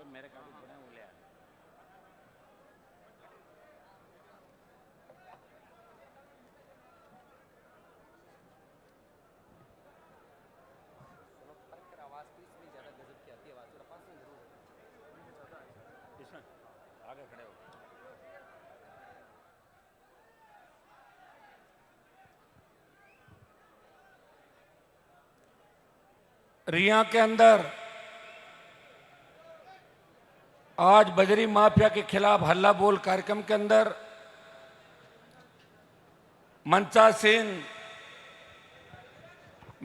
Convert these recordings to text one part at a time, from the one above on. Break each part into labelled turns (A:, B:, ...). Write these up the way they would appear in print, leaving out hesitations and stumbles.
A: मेरे कागज पड़े हैं, वो ले आ।
B: आवाज तो इसमें ज्यादा गजब की आती है, आवाज थोड़ा पास में जरूर
A: इसमें आगे खड़े हो।
C: रिया के अंदर आज बजरी माफिया के खिलाफ हल्ला बोल कार्यक्रम के अंदर मनसा सिंह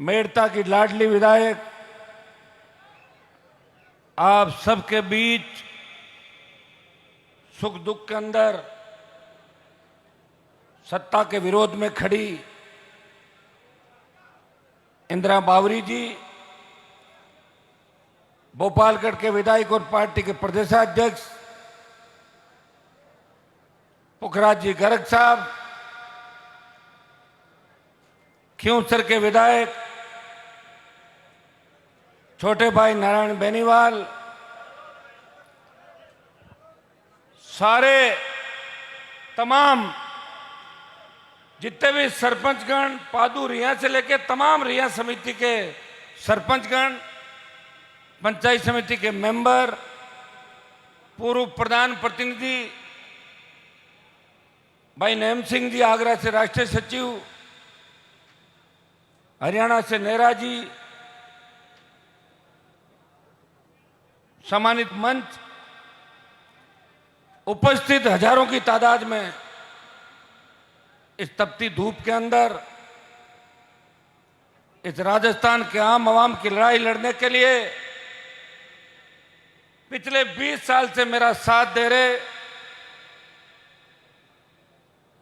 C: मेड़ता की लाडली विधायक आप सबके बीच सुख दुख के अंदर सत्ता के विरोध में खड़ी इंदिरा बावरी जी, भोपालगढ़ के विधायक और पार्टी के प्रदेशाध्यक्ष पुखराज जी गर्ग साहब, खियूसर के विधायक छोटे भाई नारायण बेनीवाल, सारे तमाम जितने भी सरपंचगण, पादू रिया से लेकर तमाम रिया समिति के सरपंचगण, पंचायत समिति के मेंबर, पूर्व प्रधान प्रतिनिधि भाई नैम सिंह जी आगरा से राष्ट्रीय सचिव, हरियाणा से नेहरा जी, सम्मानित मंच, उपस्थित हजारों की तादाद में इस तपती धूप के अंदर इस राजस्थान के आम आवाम की लड़ाई लड़ने के लिए पिछले 20 साल से मेरा साथ दे रहे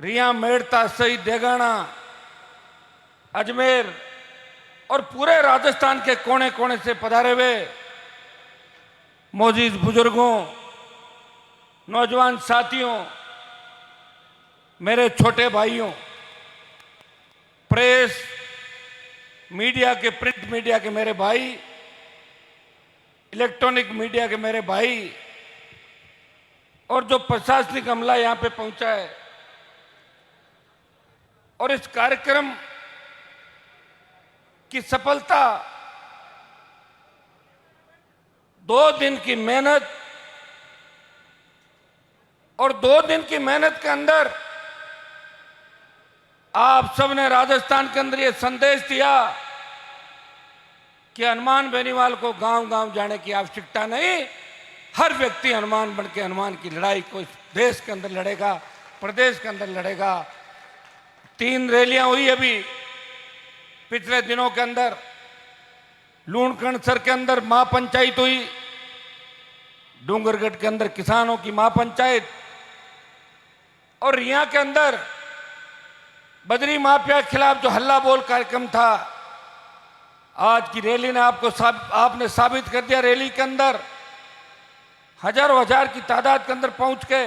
C: रिया, मेड़ता, सही, देगाना, अजमेर और पूरे राजस्थान के कोने कोने से पधारे हुए मौजूद बुजुर्गों, नौजवान साथियों, मेरे छोटे भाइयों, प्रेस मीडिया के, प्रिंट मीडिया के मेरे भाई, इलेक्ट्रॉनिक मीडिया के मेरे भाई और जो प्रशासनिक अमला यहां पे पहुंचा है, और इस कार्यक्रम की सफलता 2 दिन की मेहनत, और 2 दिन की मेहनत के अंदर आप सबने राजस्थान के अंदर ये संदेश दिया कि हनुमान बेनीवाल को गांव गांव जाने की आवश्यकता नहीं, हर व्यक्ति हनुमान बन के हनुमान की लड़ाई को इस देश के अंदर लड़ेगा, प्रदेश के अंदर लड़ेगा। 3 रैलियां हुई अभी पिछले दिनों के अंदर। लूणकरणसर के अंदर महापंचायत हुई, डूंगरगढ़ के अंदर किसानों की महापंचायत, और रिया के अंदर बजरी माफिया के खिलाफ जो हल्ला बोल कार्यक्रम था, आज की रैली ने आपने साबित कर दिया। रैली के अंदर हजारों हजार की तादाद के अंदर पहुंच के,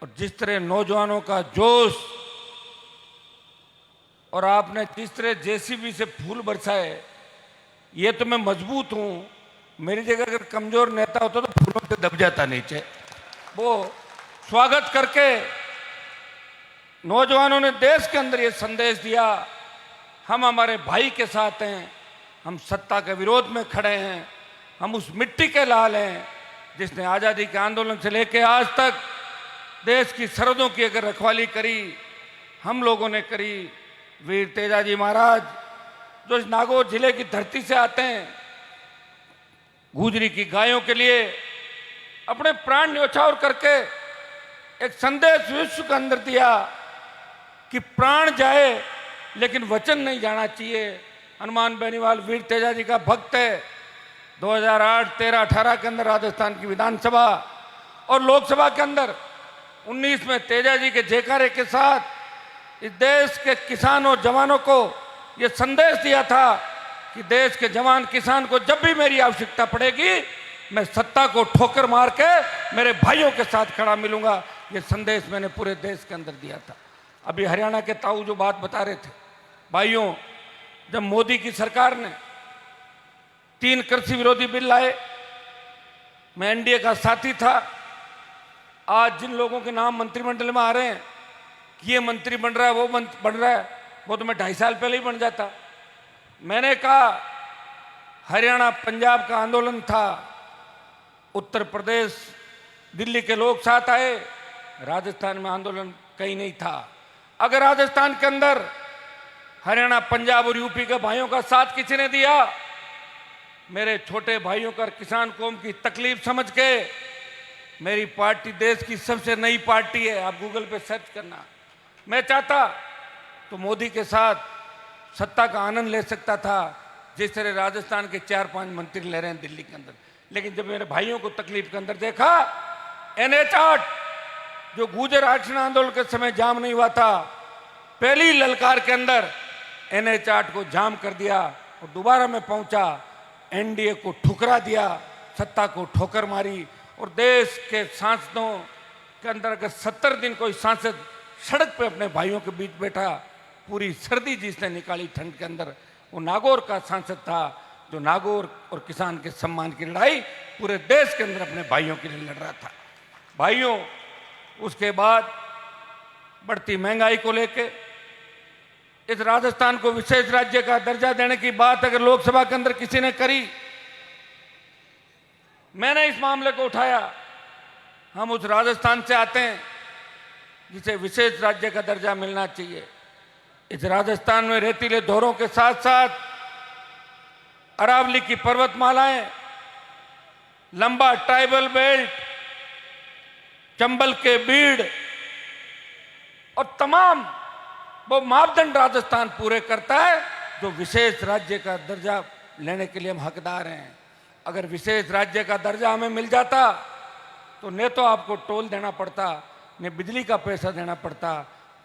C: और जिस तरह नौजवानों का जोश, और आपने जिस तरह जेसीबी से फूल बरसाए, ये तो मैं मजबूत हूं, मेरी जगह अगर कमजोर नेता होता तो फूलों से दब जाता नीचे। वो स्वागत करके नौजवानों ने देश के अंदर ये संदेश दिया, हम हमारे भाई के साथ हैं, हम सत्ता के विरोध में खड़े हैं, हम उस मिट्टी के लाल हैं जिसने आज़ादी के आंदोलन से लेकर आज तक देश की सरहदों की अगर रखवाली करी, हम लोगों ने करी। वीर तेजाजी महाराज जो इस नागौर जिले की धरती से आते हैं, गुजरी की गायों के लिए अपने प्राण न्यौछावर करके एक संदेश विश्व के अंदर दिया कि प्राण जाए लेकिन वचन नहीं जाना चाहिए। हनुमान बेनीवाल वीर तेजाजी का भक्त है। 2008, 13, 18 के अंदर राजस्थान की विधानसभा और लोकसभा के अंदर 19 में तेजाजी के जयकारे के साथ इस देश के किसान और जवानों को यह संदेश दिया था कि देश के जवान किसान को जब भी मेरी आवश्यकता पड़ेगी, मैं सत्ता को ठोकर मार के मेरे भाइयों के साथ खड़ा मिलूंगा। यह संदेश मैंने पूरे देश के अंदर दिया था। अभी हरियाणा के ताऊ जो बात बता रहे थे, भाइयों, जब मोदी की सरकार ने 3 कृषि विरोधी बिल लाए, मैं एनडीए का साथी था। आज जिन लोगों के नाम मंत्रिमंडल में आ रहे हैं कि ये मंत्री बन रहा है, वो बन रहा है, वो तो मैं 2.5 साल पहले ही बन जाता। मैंने कहा हरियाणा पंजाब का आंदोलन था, उत्तर प्रदेश दिल्ली के लोग साथ आए, राजस्थान में आंदोलन कहीं नहीं था। अगर राजस्थान के अंदर हरियाणा पंजाब और यूपी के भाइयों का साथ किसी ने दिया, मेरे छोटे भाइयों का किसान कौम की तकलीफ समझ के, मेरी पार्टी देश की सबसे नई पार्टी है, आप गूगल पे सर्च करना। मैं चाहता तो मोदी के साथ सत्ता का आनंद ले सकता था, जिस तरह राजस्थान के 4-5 मंत्री ले रहे हैं दिल्ली के अंदर। लेकिन जब मेरे भाइयों को तकलीफ के अंदर देखा, NH-8 जो गुर्जर आरक्षण आंदोलन के समय जाम नहीं हुआ था, पहली ललकार के अंदर NH-8 को जाम कर दिया और दोबारा मैं पहुंचा, एनडीए को ठुकरा दिया, सत्ता को ठोकर मारी। और देश के सांसदों के अंदर अगर 70 दिन कोई सांसद सड़क पे अपने भाइयों के बीच बैठा, पूरी सर्दी जिसने निकाली ठंड के अंदर, वो नागौर का सांसद था, जो नागौर और किसान के सम्मान की लड़ाई पूरे देश के अंदर अपने भाइयों के लिए लड़ रहा था। भाइयों, उसके बाद बढ़ती महंगाई को लेके इस राजस्थान को विशेष राज्य का दर्जा देने की बात अगर लोकसभा के अंदर किसी ने करी, मैंने इस मामले को उठाया। हम उस राजस्थान से आते हैं जिसे विशेष राज्य का दर्जा मिलना चाहिए। इस राजस्थान में रेतीले धोरों के साथ साथ अरावली की पर्वतमालाएं, लंबा ट्राइबल बेल्ट, चंबल के बीड़ और तमाम वो मापदंड राजस्थान पूरे करता है जो विशेष राज्य का दर्जा लेने के लिए हम हकदार हैं। अगर विशेष राज्य का दर्जा हमें मिल जाता तो न तो आपको टोल देना पड़ता, न बिजली का पैसा देना पड़ता,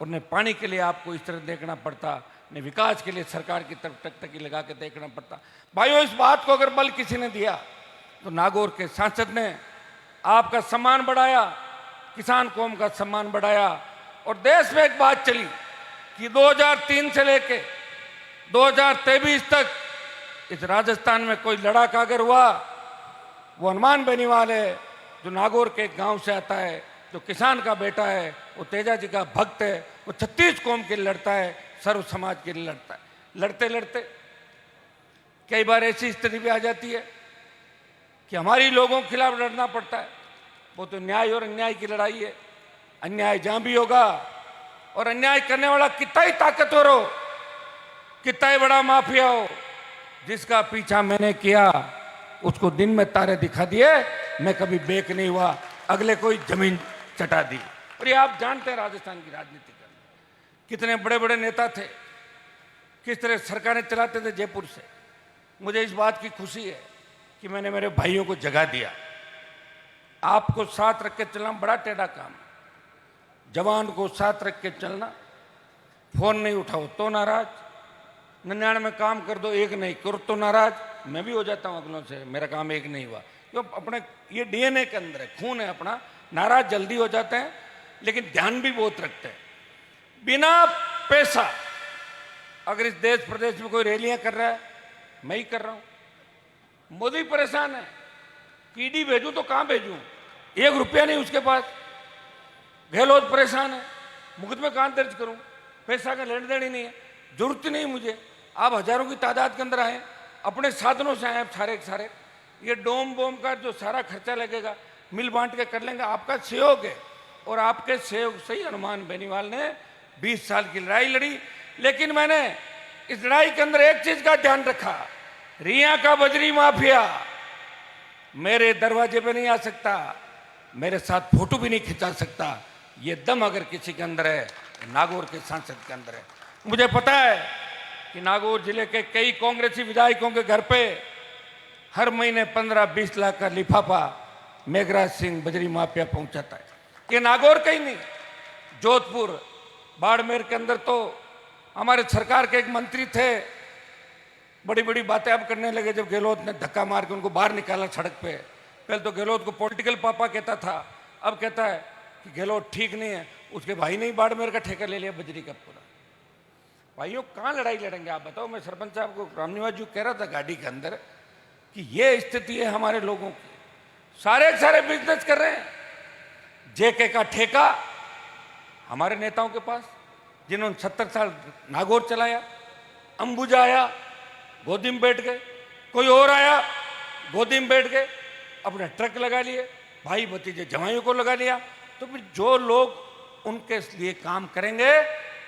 C: और न पानी के लिए आपको इस तरह देखना पड़ता, न विकास के लिए सरकार की तरफ टकटकी लगा के देखना पड़ता। भाइयों, इस बात को अगर बल किसी ने दिया तो नागौर के सांसद ने आपका सम्मान बढ़ाया, किसान कौम का सम्मान बढ़ाया। और देश में एक बात चली कि 2003 से लेके 2023 तक इस राजस्थान में कोई लड़ाका अगर हुआ, वो हनुमान बेनीवाल है, जो नागौर के एक गांव से आता है, जो किसान का बेटा है, वो तेजा जी का भक्त है, वो 36 कौम के लिए लड़ता है, सर्व समाज के लिए लड़ता है। लड़ते लड़ते कई बार ऐसी स्थिति भी आ जाती है कि हमारी लोगों के खिलाफ लड़ना पड़ता है। वो तो न्याय और अन्याय की लड़ाई है। अन्याय जहां भी होगा, और अन्याय करने वाला कितना ही ताकतवर हो, कितना ही बड़ा माफिया हो, जिसका पीछा मैंने किया उसको दिन में तारे दिखा दिए, मैं कभी बेक नहीं हुआ, अगले कोई जमीन चटा दी। और ये आप जानते हैं राजस्थान की राजनीति का कितने बड़े बड़े नेता थे, किस तरह सरकारें चलाते थे जयपुर से। मुझे इस बात की खुशी है कि मैंने मेरे भाइयों को जगा दिया। आपको साथ रख के चलना बड़ा टेढ़ा काम है। जवान को साथ रख के चलना, फोन नहीं उठाओ तो नाराज, 99 में काम कर दो, एक नहीं करो तो नाराज। मैं भी हो जाता हूं अगलों से, मेरा काम एक नहीं हुआ, क्यों? अपने ये डीएनए के अंदर है, खून है अपना। नाराज जल्दी हो जाते हैं, लेकिन ध्यान भी बहुत रखते हैं। बिना पैसा अगर इस देश प्रदेश में कोई रैलियां कर रहा है, मैं ही कर रहा हूं। मोदी परेशान है, ईडी भेजूं तो कहां भेजूं, 1 रुपया नहीं उसके पास। गहलोत परेशान है, मुकदमे कहां दर्ज करूं, पैसा का लेन देन ही नहीं है, जरूरत ही नहीं मुझे। आप हजारों की तादाद के अंदर आए, अपने साधनों से आए सारे के सारे। ये डोम बोम का जो सारा खर्चा लगेगा मिल बांट के कर लेंगे, आपका सहयोग है। और आपके सहयोग से ही हनुमान बेनीवाल ने 20 साल की लड़ाई लड़ी। लेकिन मैंने इस लड़ाई के अंदर एक चीज का ध्यान रखा, रिया का बजरी माफिया मेरे दरवाजे पे नहीं आ सकता, मेरे साथ फोटो भी नहीं खिंचा सकता। ये दम अगर किसी के अंदर है, नागौर के सांसद के अंदर है। मुझे पता है कि नागौर जिले के कई कांग्रेसी विधायकों के घर पे हर महीने 15-20 लाख का लिफाफा मेघराज सिंह बजरी माफिया पहुंचाता है। ये नागौर का ही नहीं, जोधपुर, बाड़मेर के अंदर तो हमारे सरकार के एक मंत्री थे, बड़ी बड़ी बातें अब करने लगे जब गहलोत ने धक्का मार के उनको बाहर निकाला सड़क पे। पहले तो गहलोत को पॉलिटिकल पापा कहता था, अब कहता है कि गहलोत ठीक नहीं है। उसके भाई ने ही बाड़मेर का ठेका ले लिया बजरी का पूरा। भाइयों, कहाँ लड़ाई लड़ेंगे आप बताओ। मैं सरपंच साहब को रामनिवास जी कह रहा था गाड़ी के अंदर कि ये स्थिति है हमारे लोगों की। सारे सारे बिजनेस कर रहे हैं। जेके का ठेका हमारे नेताओं के पास, जिन्होंने 70 साल नागौर चलाया। अंबुजा आया, गोदी में बैठ गए। कोई और आया, गोदी में बैठ गए, अपने ट्रक लगा लिए, भाई भतीजे जवाइयों को लगा लिया। तो फिर जो लोग उनके लिए काम करेंगे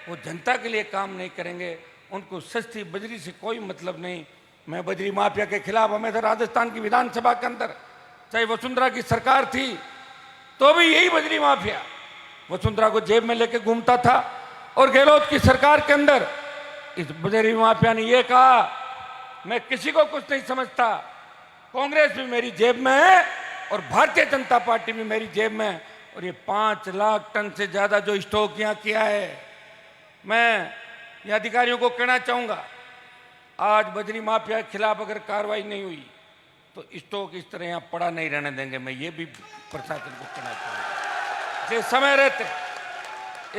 C: वो जनता के लिए काम नहीं करेंगे। उनको सस्ती बजरी से कोई मतलब नहीं। मैं बजरी माफिया के खिलाफ हमेशा राजस्थान की विधानसभा के अंदर, चाहे वसुंधरा की सरकार थी तो भी यही बजरी माफिया वसुंधरा को जेब में लेके घूमता था। और गहलोत की सरकार के अंदर इस बजरी माफिया ने यह कहा, मैं किसी को कुछ नहीं समझता, कांग्रेस भी मेरी जेब में है और भारतीय जनता पार्टी भी मेरी जेब में है। और ये 5 लाख टन से ज्यादा जो स्टॉक यहां किया है, मैं ये अधिकारियों को कहना चाहूंगा, आज बजरी माफिया के खिलाफ अगर कार्रवाई नहीं हुई तो स्टॉक इस तरह यहां पड़ा नहीं रहने देंगे। मैं ये भी प्रशासन को कहना चाहूंगा, जे समय रहते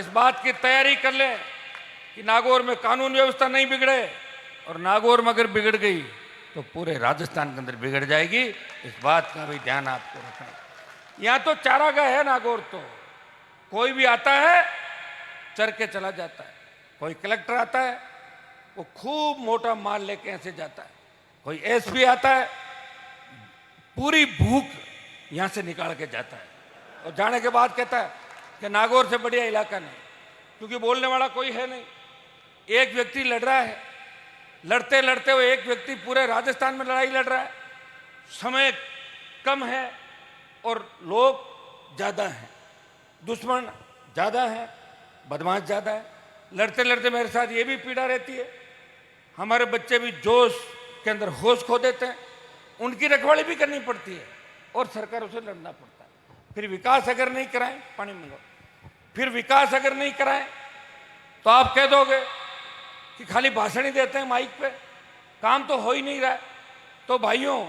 C: इस बात की तैयारी कर ले कि नागौर में कानून व्यवस्था नहीं बिगड़े, और नागौर में अगर बिगड़ गई तो पूरे राजस्थान के अंदर बिगड़ जाएगी। इस बात का भी ध्यान आपको रखना। यहां तो चारागाह है नागौर, तो कोई भी आता है चर के चला जाता है। कोई कलेक्टर आता है वो खूब मोटा माल लेके ऐसे जाता है, कोई एसपी आता है पूरी भूख यहां से निकाल के जाता है, और जाने के बाद कहता है कि नागौर से बढ़िया इलाका नहीं, क्योंकि बोलने वाला कोई है नहीं। एक व्यक्ति लड़ रहा है, लड़ते लड़ते हुए एक व्यक्ति पूरे राजस्थान में लड़ाई लड़ रहा है। समय कम है और लोग ज्यादा हैं, दुश्मन ज्यादा है, बदमाश ज्यादा है। लड़ते लड़ते मेरे साथ ये भी पीड़ा रहती है, हमारे बच्चे भी जोश के अंदर होश खो देते हैं, उनकी रखवाली भी करनी पड़ती है और सरकार उसे लड़ना पड़ता है। फिर विकास अगर नहीं कराएं, पानी मंगो, फिर विकास अगर नहीं कराएं तो आप कह दोगे कि खाली भाषण ही देते हैं माइक पे, काम तो हो ही नहीं रहा है। तो भाइयों,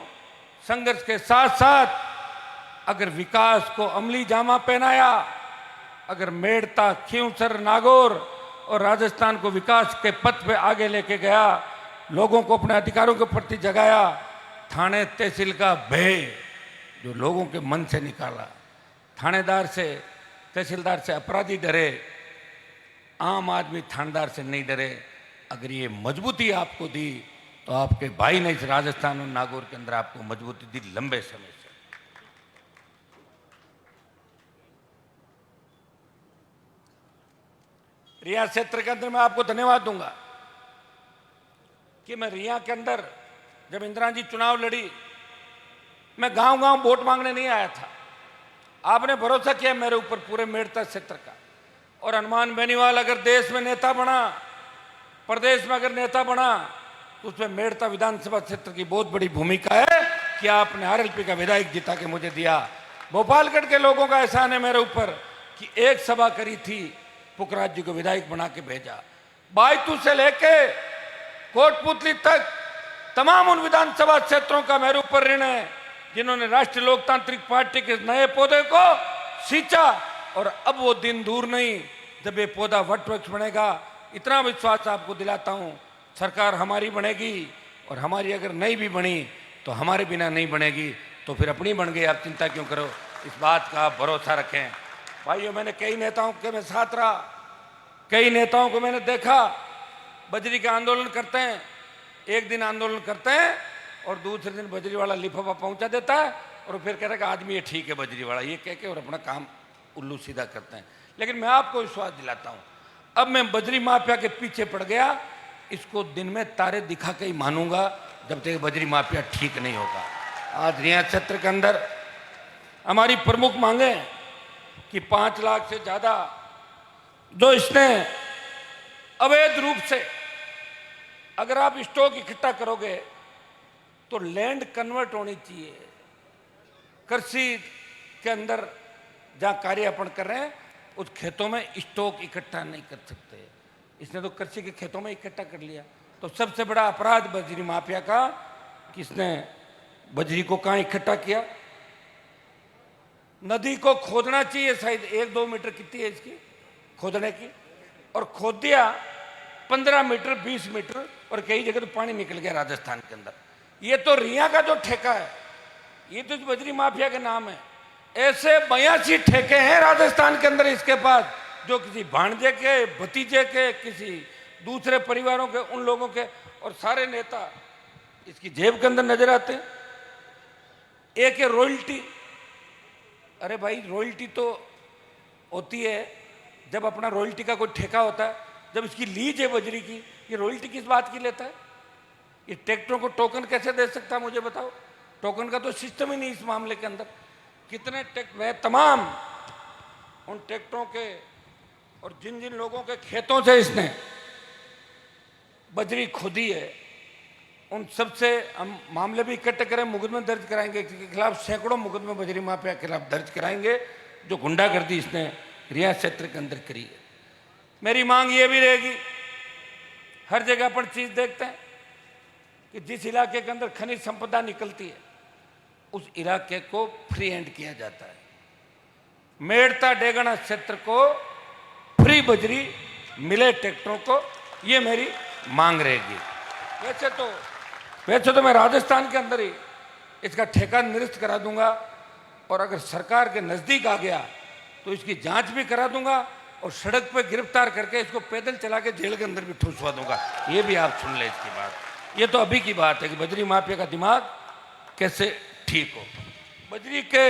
C: संघर्ष के साथ साथ अगर विकास को अमली जामा पहनाया, अगर मेड़ता, खींवसर, नागौर और राजस्थान को विकास के पथ पे आगे लेके गया, लोगों को अपने अधिकारों के प्रति जगाया, थाने तहसील का भय जो लोगों के मन से निकाला, थानेदार से, तहसीलदार से अपराधी डरे, आम आदमी थानेदार से नहीं डरे। अगर ये मजबूती आपको दी तो आपके भाई ने इस राजस्थान और नागौर के अंदर आपको मजबूती दी लंबे समय से। रिया क्षेत्र के अंदर मैं आपको धन्यवाद दूंगा कि मैं रिया के अंदर जब इंदिरा जी चुनाव लड़ी, मैं गांव गांव वोट मांगने नहीं आया था। आपने भरोसा किया मेरे ऊपर पूरे मेड़ता क्षेत्र का। और हनुमान बेनीवाल अगर देश में नेता बना, प्रदेश में अगर नेता बना, तो उसमें मेड़ता विधानसभा क्षेत्र की बहुत बड़ी भूमिका है कि आपने आरएलपी का विधायक जिता के मुझे दिया। भोपालगढ़ के लोगों का एहसान है मेरे ऊपर कि एक सभा करी थी, पुखराज जी को विधायक बना के भेजा। बायतू से लेके कोटपुतली तक तमाम उन विधानसभा क्षेत्रों का मेरे ऊपर ऋण है जिन्होंने राष्ट्रीय लोकतांत्रिक पार्टी के नए पौधे को सींचा। और अब वो दिन दूर नहीं जब ये पौधा वट वृक्ष बनेगा। इतना विश्वास आपको दिलाता हूं, सरकार हमारी बनेगी, और हमारी अगर नहीं भी बनी तो हमारे बिना नहीं बनेगी, तो फिर अपनी बन गई, आप चिंता क्यों करो। इस बात का आप भरोसा रखें। भाइयों, मैंने कई नेताओं के मैं साथ रहा, कई नेताओं को मैंने देखा बजरी का आंदोलन करते हैं, एक दिन आंदोलन करते हैं और दूसरे दिन बजरी वाला लिफाफा पहुंचा देता है और फिर कहता है कि आदमी ये ठीक है बजरी वाला, ये कह के और अपना काम उल्लू सीधा करते हैं। लेकिन मैं आपको विश्वास दिलाता हूं, अब मैं बजरी माफिया के पीछे पड़ गया, इसको दिन में तारे दिखा के ही मानूंगा जब तक बजरी माफिया ठीक नहीं होगा। आज रिया क्षेत्र के अंदर हमारी प्रमुख मांगे कि 5 लाख से ज्यादा जो इसने अवैध रूप से अगर आप स्टॉक इकट्ठा करोगे तो लैंड कन्वर्ट होनी चाहिए। कृषि के अंदर जहां कार्य अपन कर रहे हैं उस खेतों में स्टॉक इकट्ठा नहीं कर सकते। इसने तो कृषि के खेतों में इकट्ठा कर लिया। तो सबसे बड़ा अपराध बजरी माफिया का किसने बजरी को कहां इकट्ठा किया। नदी को खोदना चाहिए, शायद 1-2 मीटर कितनी है इसकी खोदने की, और खोद दिया 15 मीटर 20 मीटर, और कई जगह तो पानी निकल गया राजस्थान के अंदर। ये तो रिया का जो ठेका है ये तो बजरी माफिया के नाम है। ऐसे 82 ठेके हैं राजस्थान के अंदर इसके पास, जो किसी भांजे के, भतीजे के, किसी दूसरे परिवारों के, उन लोगों के, और सारे नेता इसकी जेब के अंदर नजर आते हैं। एक है रॉयल्टी। अरे भाई, रॉयल्टी तो होती है जब अपना रॉयल्टी का कोई ठेका होता है, जब इसकी लीज है बजरी की, ये रॉयल्टी किस बात की लेता है? ये ट्रैक्टरों को टोकन कैसे दे सकता है, मुझे बताओ? टोकन का तो सिस्टम ही नहीं इस मामले के अंदर। कितने वह तमाम उन ट्रैक्टरों के और जिन जिन लोगों के खेतों से इसने बजरी खोदी है, उन सब से हम मामले भी इकट्ठे करें, मुकदमे दर्ज कराएंगे। इसके खिलाफ सैकड़ों मुकदमे बजरी माफिया के खिलाफ दर्ज कराएंगे, जो गुंडागर्दी इसने रियासत क्षेत्र के अंदर करी है। मेरी मांग ये भी रहेगी, हर जगह पर चीज देखते हैं कि जिस इलाके के अंदर खनिज संपदा निकलती है, उस इलाके को फ्री हैंड किया जाता है। मेड़ता डेगना क्षेत्र को फ्री बजरी मिले ट्रैक्टरों को, ये मेरी मांग रहेगी। वैसे तो मैं राजस्थान के अंदर ही इसका ठेका निरस्त करा दूंगा, और अगर सरकार के नजदीक आ गया तो इसकी जांच भी करा दूंगा, और सड़क पे गिरफ्तार करके इसको पैदल चला के जेल के अंदर भी ठुसवा दूंगा। ये भी आप सुन ले इसकी बात। ये तो अभी की बात है कि बजरी माफिया का दिमाग कैसे ठीक हो। बजरी के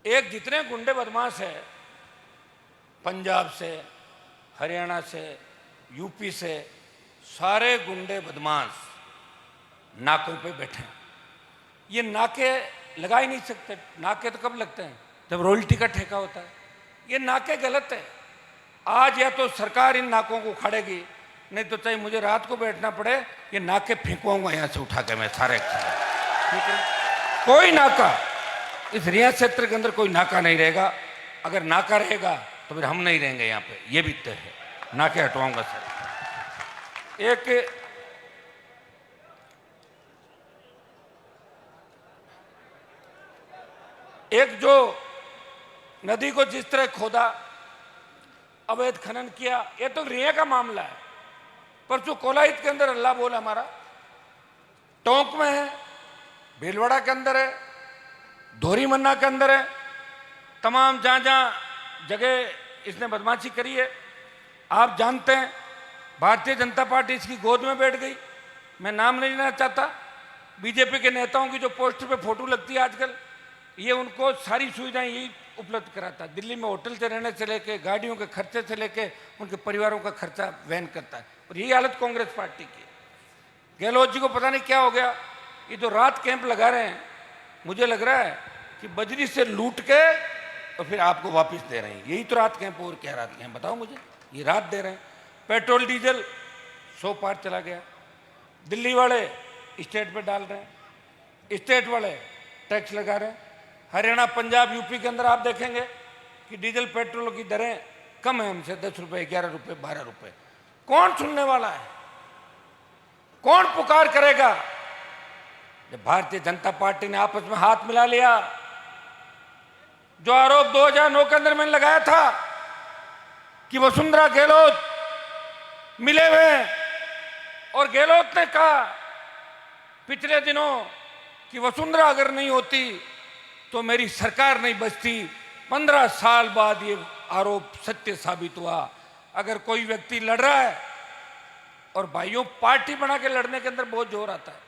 C: एक जितने गुंडे बदमाश है, पंजाब से, हरियाणा से, यूपी से, सारे गुंडे बदमाश नाकों पे बैठे हैं। ये नाके लगा ही नहीं सकते। नाके तो कब लगते हैं? जब रॉयल्टी का ठेका होता है। ये नाके गलत है। आज या तो सरकार इन नाकों को उखाड़ेगी, नहीं तो चाहे मुझे रात को बैठना पड़े, ये नाके फेंकवाऊंगा यहाँ से उठा के मैं सारे। ठीक है, कोई नाका इस रियासत क्षेत्र के अंदर कोई नाका नहीं रहेगा। अगर नाका रहेगा तो फिर हम नहीं रहेंगे यहाँ पे, ये भी तय है। नाके हटवाऊंगा सर। एक जो नदी को जिस तरह खोदा, अवैध खनन किया, ये तो रिया का मामला है। परसों कोलाहित के अंदर अल्लाह बोल हमारा, टोंक में है, भीलवाड़ा के अंदर है, धोरी मन्ना के अंदर है, तमाम जहां जहां जगह इसने बदमाशी करी है। आप जानते हैं भारतीय जनता पार्टी इसकी गोद में बैठ गई। मैं नाम नहीं लेना चाहता। बीजेपी के नेताओं की जो पोस्टर पे फोटो लगती है आजकल, ये उनको सारी सुविधाएं यही उपलब्ध कराता है। दिल्ली में होटल से रहने से लेके, गाड़ियों के खर्चे से लेके, उनके परिवारों का खर्चा वहन करता है। और यही हालत कांग्रेस पार्टी की। गहलोत जी को पता नहीं क्या हो गया, ये जो रात कैंप लगा रहे हैं, मुझे लग रहा है कि बजरी से लूट के और फिर आपको वापस दे रहे हैं। यही तो रात कैंप। और क्या रात कैंप बताओ मुझे? ये रात दे रहे हैं। पेट्रोल डीजल 100 पार चला गया। दिल्ली वाले स्टेट पे डाल रहे हैं, स्टेट वाले टैक्स लगा रहे हैं। हरियाणा, पंजाब, यूपी के अंदर आप देखेंगे कि डीजल पेट्रोल की दरें कम है हमसे, 10 रुपए, 11 रुपए, 12 रुपए। कौन सुनने वाला है? कौन पुकार करेगा? जब भारतीय जनता पार्टी ने आपस में हाथ मिला लिया, जो आरोप 2009 के अंदर मैंने लगाया था कि वसुंधरा गहलोत मिले हुए, और गहलोत ने कहा पिछले दिनों कि वसुंधरा अगर नहीं होती तो मेरी सरकार नहीं बचती। 15 साल बाद ये आरोप सत्य साबित हुआ। अगर कोई व्यक्ति लड़ रहा है, और भाइयों पार्टी बना के लड़ने के अंदर बहुत जोर आता है।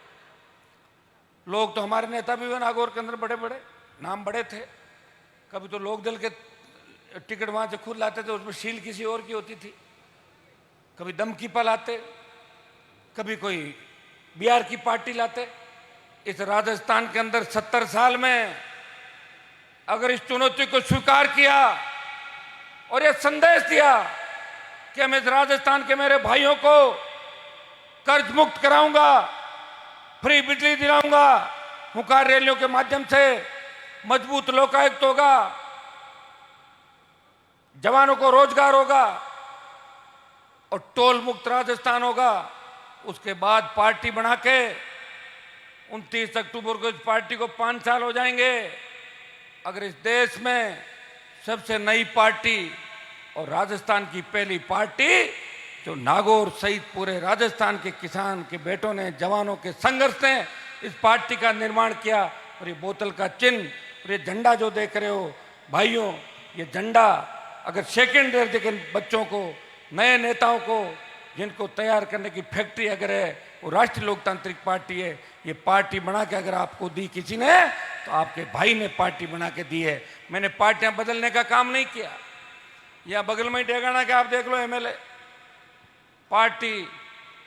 C: लोग तो हमारे नेता भी नागौर के अंदर बड़े बड़े नाम बड़े थे। कभी तो लोक दल के टिकट वहां से खुद लाते थे, उसमें शील किसी और की होती थी। कभी दमकीपा लाते, कभी कोई बिहार की पार्टी लाते। इस राजस्थान के अंदर 70 साल में अगर इस चुनौती को स्वीकार किया और यह संदेश दिया कि मैं इस राजस्थान के मेरे भाइयों को कर्ज मुक्त कराऊंगा, फ्री बिजली दिलाऊंगा, हुंकार रैलियों के माध्यम से मजबूत लोकायुक्त होगा, जवानों को रोजगार होगा और टोल मुक्त राजस्थान होगा, उसके बाद पार्टी बना के 29 अक्टूबर को इस पार्टी को 5 साल हो जाएंगे। अगर इस देश में सबसे नई पार्टी और राजस्थान की पहली पार्टी जो नागौर सहित पूरे राजस्थान के किसान के बेटों ने, जवानों के संघर्ष ने इस पार्टी का निर्माण किया। और ये बोतल का चिन्ह और ये झंडा जो देख रहे हो भाइयों, ये झंडा अगर सेकेंड दर्जे के बच्चों को, नए नेताओं को, जिनको तैयार करने की फैक्ट्री अगर है, वो राष्ट्रीय लोकतांत्रिक पार्टी है। ये पार्टी बना के अगर आपको दी किसी ने, तो आपके भाई ने पार्टी बना के दी है। मैंने पार्टियां बदलने का काम नहीं किया। या बगल में डेगाना के आप देख लो एमएलए, पार्टी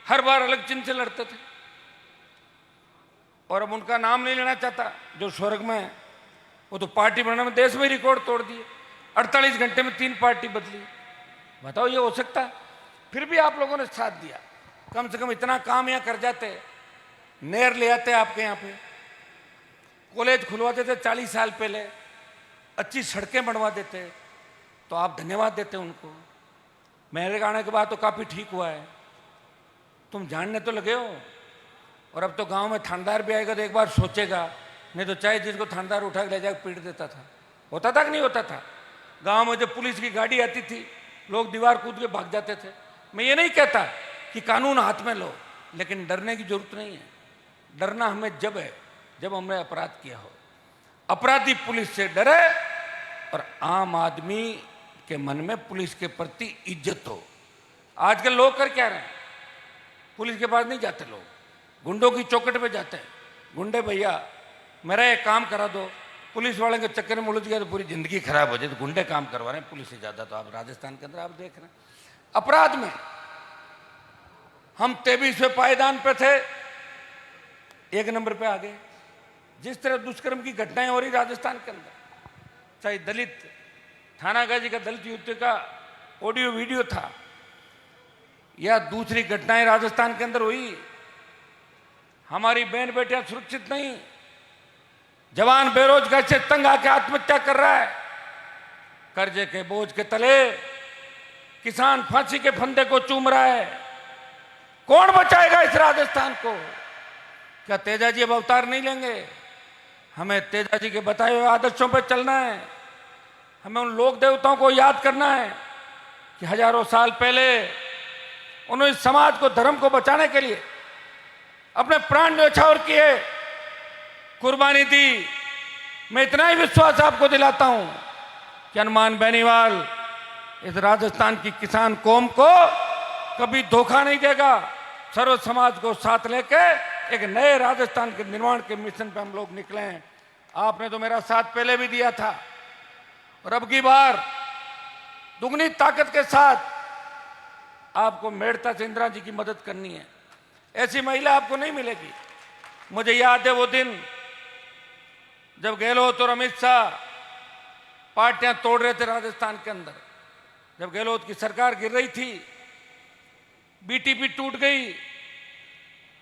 C: हर बार अलग चिन्ह से लड़ते थे और अब उनका नाम नहीं लेना चाहता जो स्वर्ग में है। वो तो पार्टी बनाने में देश में रिकॉर्ड तोड़ दिए। 48 घंटे में 3 पार्टी बदली। बताओ ये हो सकता है? फिर भी आप लोगों ने साथ दिया। कम से कम इतना काम यहाँ कर जाते, नहर ले आते आपके यहाँ पे, कॉलेज खुलवाते थे 40 साल पहले, अच्छी सड़कें बनवा देते, तो आप धन्यवाद देते उनको। मेरे आने के बाद तो काफ़ी ठीक हुआ है। तुम जानने तो लगे हो। और अब तो गांव में थानेदार भी आएगा तो एक बार सोचेगा, नहीं तो चाहे जिसको थानेदार उठा के ले जाकर पीट देता था। होता था कि नहीं होता था? गांव में जब पुलिस की गाड़ी आती थी, लोग दीवार कूद के भाग जाते थे। मैं ये नहीं कहता कि कानून हाथ में लो, लेकिन डरने की जरूरत नहीं है। डरना हमें जब है जब हमने अपराध किया हो। अपराधी पुलिस से डरे और आम आदमी के मन में पुलिस के प्रति इज्जत हो। आजकल लोग कर क्या रहे हैं? पुलिस के पास नहीं जाते लोग, गुंडों की चौकट पे जाते हैं। गुंडे भैया मेरा एक काम करा दो, पुलिस वाले के चक्कर में उलझ गया तो पूरी जिंदगी खराब हो जाए। तो गुंडे काम करवा रहे हैं पुलिस से ज्यादा। तो आप राजस्थान के अंदर आप देख रहे हैं अपराध में हम 23वें पायदान पे थे, 1 नंबर पे आ गए। जिस तरह दुष्कर्म की घटनाएं हो रही राजस्थान के अंदर, चाहे दलित थानागाजी का दलित युद्ध का ऑडियो वीडियो था, या दूसरी घटनाएं राजस्थान के अंदर हुई, हमारी बहन बेटियां सुरक्षित नहीं। जवान बेरोजगार से तंग आके आत्महत्या कर रहा है। कर्जे के बोझ के तले किसान फांसी के फंदे को चूम रहा है। कौन बचाएगा इस राजस्थान को? क्या तेजाजी अब अवतार नहीं लेंगे? हमें तेजाजी के बताए हुए आदर्शों पर चलना है। हमें उन लोक देवताओं को याद करना है कि हजारों साल पहले उन्होंने इस समाज को, धर्म को बचाने के लिए अपने प्राण न्यौछावर किए, कुर्बानी दी। मैं इतना ही विश्वास आपको दिलाता हूं कि हनुमान बेनीवाल इस राजस्थान की किसान कौम को कभी धोखा नहीं देगा। सर्व समाज को साथ लेके एक नए राजस्थान के निर्माण के मिशन पे हम लोग निकले हैं। आपने तो मेरा साथ पहले भी दिया था और अब की बार दुगनी ताकत के साथ आपको मेड़ता से इंदिरा जी की मदद करनी है। ऐसी महिला आपको नहीं मिलेगी। मुझे याद है वो दिन जब गहलोत और अमित शाह पार्टियां तोड़ रहे थे राजस्थान के अंदर। जब गहलोत की सरकार गिर रही थी, बीटीपी टूट गई,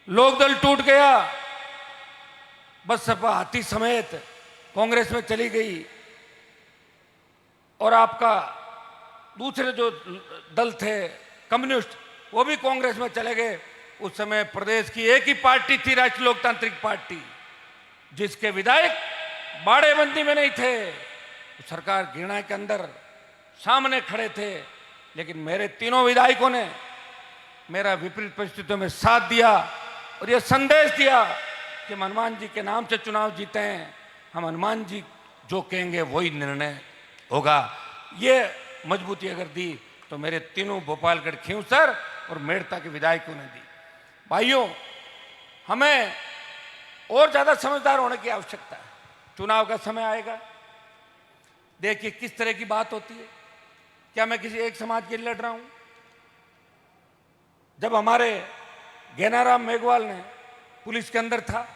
C: लोकदल टूट गया, बसपा हाथी समेत कांग्रेस में चली गई और आपका दूसरे जो दल थे कम्युनिस्ट, वो भी कांग्रेस में चले गए। उस समय प्रदेश की एक ही पार्टी थी, राष्ट्रीय लोकतांत्रिक पार्टी, जिसके विधायक बाड़ेबंदी में नहीं थे। सरकार घृणा के अंदर सामने खड़े थे, लेकिन मेरे तीनों विधायकों ने मेरा विपरीत परिस्थितियों में साथ दिया और यह संदेश दिया कि हम हनुमान जी के नाम से चुनाव जीते हैं। हम हनुमान जी जो कहेंगे वही निर्णय होगा। ये मजबूती अगर दी तो मेरे तीनों भोपालगढ़, खींवसर और मेड़ता के विधायकों ने दी। भाइयों, हमें और ज्यादा समझदार होने की आवश्यकता है। चुनाव का समय आएगा, देखिए किस तरह की बात होती है। क्या मैं किसी एक समाज के लिए लड़ रहा हूं? जब हमारे गैनाराम मेघवाल ने पुलिस के अंदर था,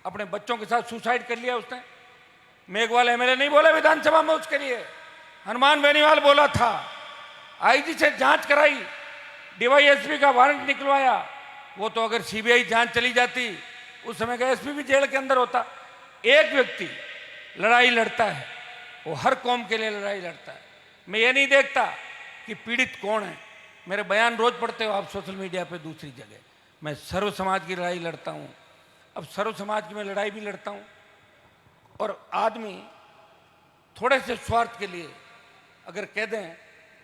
C: अपने बच्चों के साथ सुसाइड कर लिया उसने। मेघवाल एमएलए नहीं बोला विधानसभा में उसके लिए, हनुमान बेनीवाल बोला था। आईजी से जांच कराई, डीवाईएसपी का वारंट निकलवाया। वो तो अगर सीबीआई जांच चली जाती, उस समय का एसपी भी जेल के अंदर होता। एक व्यक्ति लड़ाई लड़ता है, वो हर कौम के लिए लड़ाई लड़ता है। मैं ये नहीं देखता कि पीड़ित कौन है। मेरे बयान रोज पढ़ते हो आप सोशल मीडिया पे, दूसरी जगह। मैं सर्व समाज की लड़ाई लड़ता हूं। अब सर्व समाज की मैं लड़ाई भी लड़ता हूं। और आदमी थोड़े से स्वार्थ के लिए अगर कह दें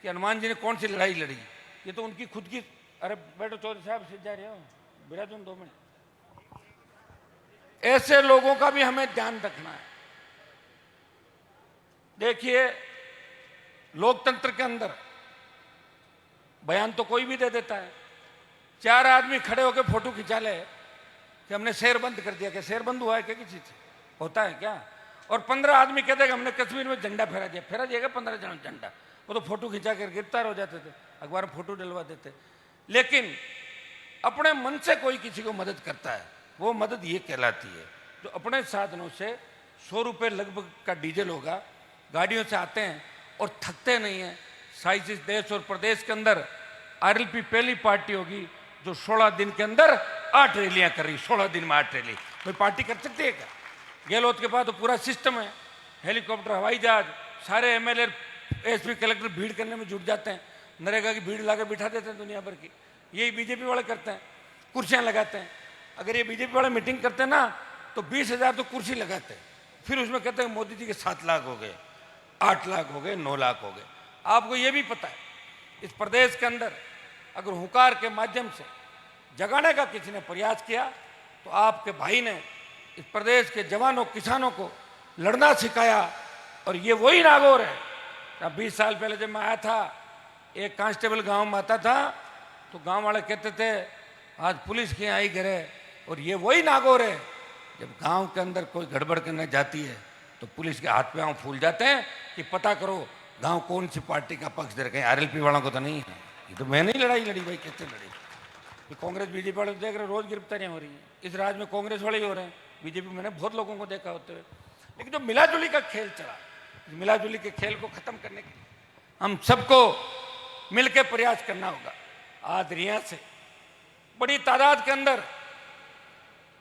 C: कि हनुमान जी ने कौन सी लड़ाई लड़ी, ये तो उनकी खुद की। अरे बैठो चौधरी साहब, से जा रहे हो, बिरा तुम 2 मिनट। ऐसे लोगों का भी हमें ध्यान रखना है। देखिए, लोकतंत्र के अंदर बयान तो कोई भी दे देता है। 4 आदमी खड़े होकर फोटो खिंचा ले कि हमने शेर बंद कर दिया, कि शेर बंद हुआ है क्या किसी से? होता है क्या? और 15 आदमी कहते हैं हमने कश्मीर में झंडा फहरा दिया। फहरा दिएगा 15 जन झंडा, वो तो फोटो खिंचा कर गिरफ्तार हो जाते थे, अखबार में फोटो डलवा देते। लेकिन अपने मन से कोई किसी को मदद करता है, वो मदद ये कहलाती है। जो अपने साधनों से 100 रुपये लगभग का डीजल होगा, गाड़ियों से आते हैं और थकते नहीं हैं। शायद इस देश और प्रदेश के अंदर आरएलपी पहली पार्टी होगी जो 16 दिन के अंदर 8 रैलियां कर रही। 16 दिन में 8 रैली कोई पार्टी कर सकती है क्या? गहलोत के पास तो पूरा सिस्टम है, हेलीकॉप्टर, हवाई जहाज, सारे एमएलए, एसपी, कलेक्टर भीड़ करने में जुट जाते हैं। नरेगा की भीड़ लाकर बिठा देते हैं दुनिया भर की। यही बीजेपी वाले करते हैं, कुर्सियां लगाते हैं। अगर ये बीजेपी वाले मीटिंग करते हैं ना तो 20,000 तो कुर्सी लगाते हैं, फिर उसमें कहते हैं मोदी जी के 7 लाख हो गए, 8 लाख हो गए, 9 लाख हो गए। आपको ये भी पता है इस प्रदेश के अंदर अगर हुंकार के माध्यम से जगाने का किसी ने प्रयास किया तो आपके भाई ने इस प्रदेश के जवानों, किसानों को लड़ना सिखाया। और ये वही नागौर है। 20 साल पहले जब मैं आया था, एक कांस्टेबल गांव में आता था तो गांव वाले कहते थे आज पुलिस की आई घरे। और ये वही नागौर है जब गांव के अंदर कोई गड़बड़ करने जाती है तो पुलिस के हाथ पे फूल जाते हैं कि पता करो गांव कौन सी पार्टी का पक्ष दे रहे। आरएलपी वालों को तो नहीं है। ये तो मैं नहीं लड़ाई लड़ी भाई, कैसे लड़ी? तो कांग्रेस बीजेपी वाले देख रहे, रोज गिरफ्तारियां हो रही हैं। इस राज्य में कांग्रेस वाले ही हो रहे हैं, बीजेपी मैंने बहुत लोगों को देखा होते हुए। लेकिन जो मिलाजुली का खेल चला, मिलाजुली के खेल को खत्म करने के लिए हम सबको मिलकर प्रयास करना होगा। आज रिया से बड़ी तादाद के अंदर